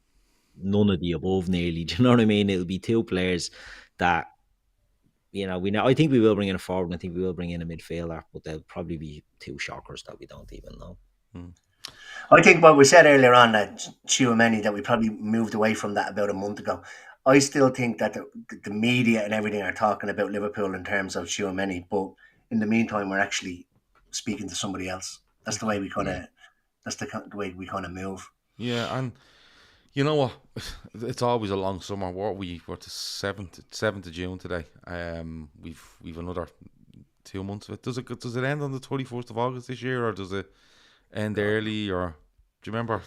none of the above nearly. Do you know what I mean? It'll be 2 players that, I think we will bring in a forward, and I think we will bring in a midfielder, but there'll probably be 2 shockers that we don't even know. I think what we said earlier on, that Tchouameni, that we probably moved away from that about a month ago. I still think that the media and everything are talking about Liverpool in terms of Tchouameni, but in the meantime, we're actually speaking to somebody else. That's the way we kind of. That's the way we kind of move. Yeah, and you know what? It's always a long summer. We're to 7th of June today. We've another 2 months of it. Does it end on the 21st of August this year, or does it end early? Or do you remember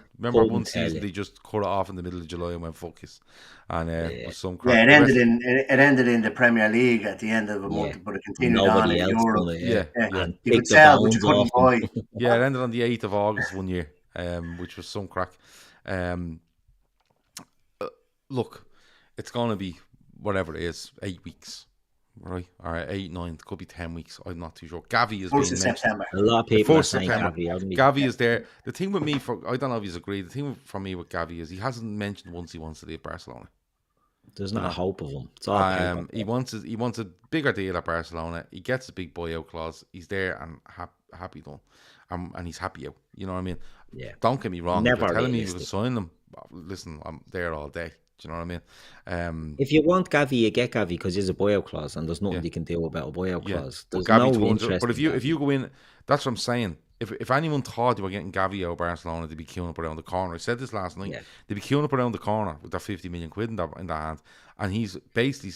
one season they just cut it off in the middle of July and went fuck it, and with some crap. Yeah, it ended in the Premier League at the end of a month, but it continued on in Europe. Yeah. And you could sell, but you couldn't buy. Yeah, it ended on the 8th of August one year, which was some crack. Look, it's going to be whatever it is, 8 weeks, right? Or 8, 9, it could be 10 weeks. I'm not too sure. Gavi is being mentioned. September. A lot of people are saying Gavi is there. The thing with me, I don't know if he's agreed. The thing for me with Gavi is he hasn't mentioned once he wants to leave Barcelona. There's not a hope of him. It's all he wants a bigger deal at Barcelona. He gets a big buyout clause. He's there and happy done, and he's happy out. You know what I mean? Yeah. Don't get me wrong. Never if you're telling me realistic. you would sign them, listen, I'm there all day. Do you know what I mean? If you want Gavi, you get Gavi because there's a buyout clause, and there's nothing you can do about a buyout clause. There's no interest. But if you go in, that's what I'm saying. If anyone thought they were getting Gavi out of Barcelona, they'd be queuing up around the corner. I said this last night. Yeah. They'd be queuing up around the corner with their 50 million quid in their hand, and he's basically.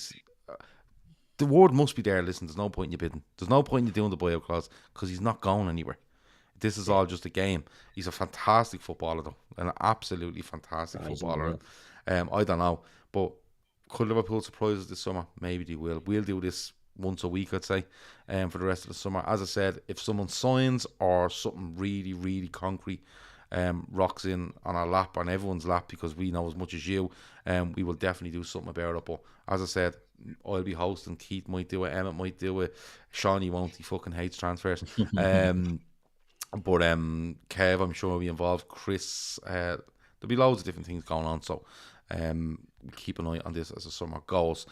The word must be there. Listen, there's no point in you bidding. There's no point in you doing the buyout clause because he's not going anywhere. This is all just a game. He's a fantastic footballer, though, an absolutely fantastic footballer. I don't know, but could Liverpool surprise us this summer? Maybe they will. We'll do this once a week, I'd say, for the rest of the summer. As I said, if someone signs or something really, really concrete rocks in on our lap, on everyone's lap, because we know as much as you, we will definitely do something about it. But as I said, I'll be hosting. Keith might do it. Emmet might do it. Shawnee won't. He fucking hates transfers. But Kev, I'm sure, will be involved. Chris, there'll be loads of different things going on. So keep an eye on this as the summer goes.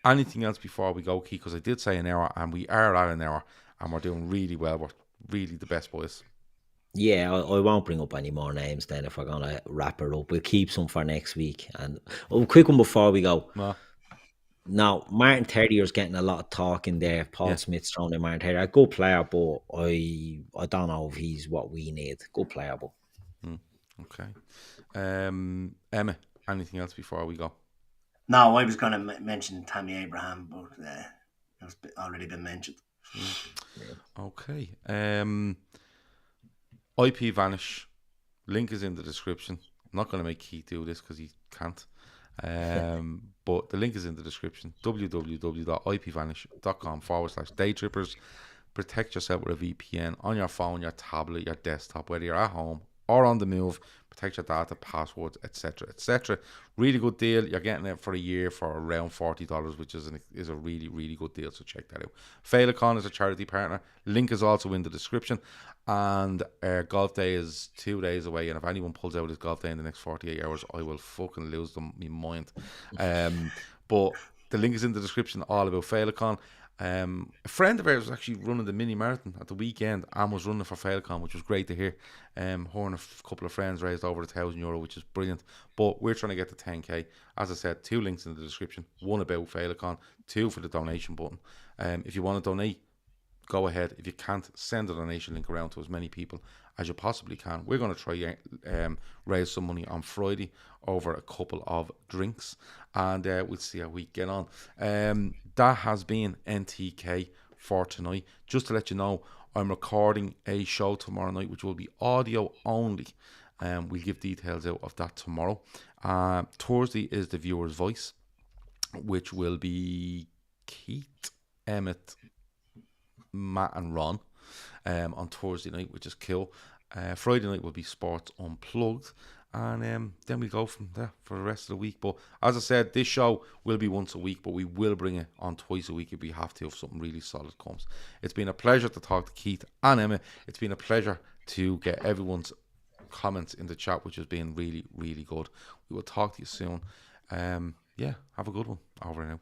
Anything else before we go, Keith? Because I did say an hour, and we are at an hour, and we're doing really well. We're really the best boys. Yeah, I won't bring up any more names then if we're going to wrap it up. We'll keep some for next week. And quick one before we go. Now, Martin Terrier's getting a lot of talk in there. Paul Smith's thrown in Martin Terrier. A good player, but I don't know if he's what we need. Good player, but. Okay. Emma, anything else before we go? No, I was going to mention Tammy Abraham, but it's already been mentioned. Okay. IP Vanish. Link is in the description. I'm not going to make Keith do this because he can't. But the link is in the description. www.ipvanish.com/daytrippers. Protect yourself with a VPN on your phone, your tablet, your desktop, whether you're at home or on the move. Protect your data, passwords, etc., etc. Really good deal. You're getting it for a year for around $40, which is a really, really good deal. So check that out. Féileacáin is a charity partner. Link is also in the description. And our golf day is 2 days away. And if anyone pulls out his golf day in the next 48 hours, I will fucking lose them my mind. But the link is in the description, all about Féileacáin. A friend of ours was actually running the mini marathon at the weekend and was running for Féileacáin, which was great to hear. Her and a couple of friends raised over €1,000, which is brilliant. But we're trying to get to 10k. As I said, 2 links in the description. 1 about Féileacáin, 2 for the donation button. If you want to donate, go ahead. If you can't, send a donation link around to as many people as you possibly can. We're going to try raise some money on Friday over a couple of drinks, and we'll see how we get on. That has been NTK for tonight. Just to let you know, I'm recording a show tomorrow night which will be audio only. We'll give details out of that tomorrow. Thursday is the viewer's voice, which will be Keith, Emmet, Matt and Ron on Thursday night, which is cool. Friday night will be Sports Unplugged, and then we go from there for the rest of the week. But as I said, this show will be once a week, but we will bring it on twice a week if we have to, if something really solid comes. It's been a pleasure to talk to Keith and Emma. It's been a pleasure to get everyone's comments in the chat, which has been really, really good. We will talk to you soon. Have a good one. Over and out.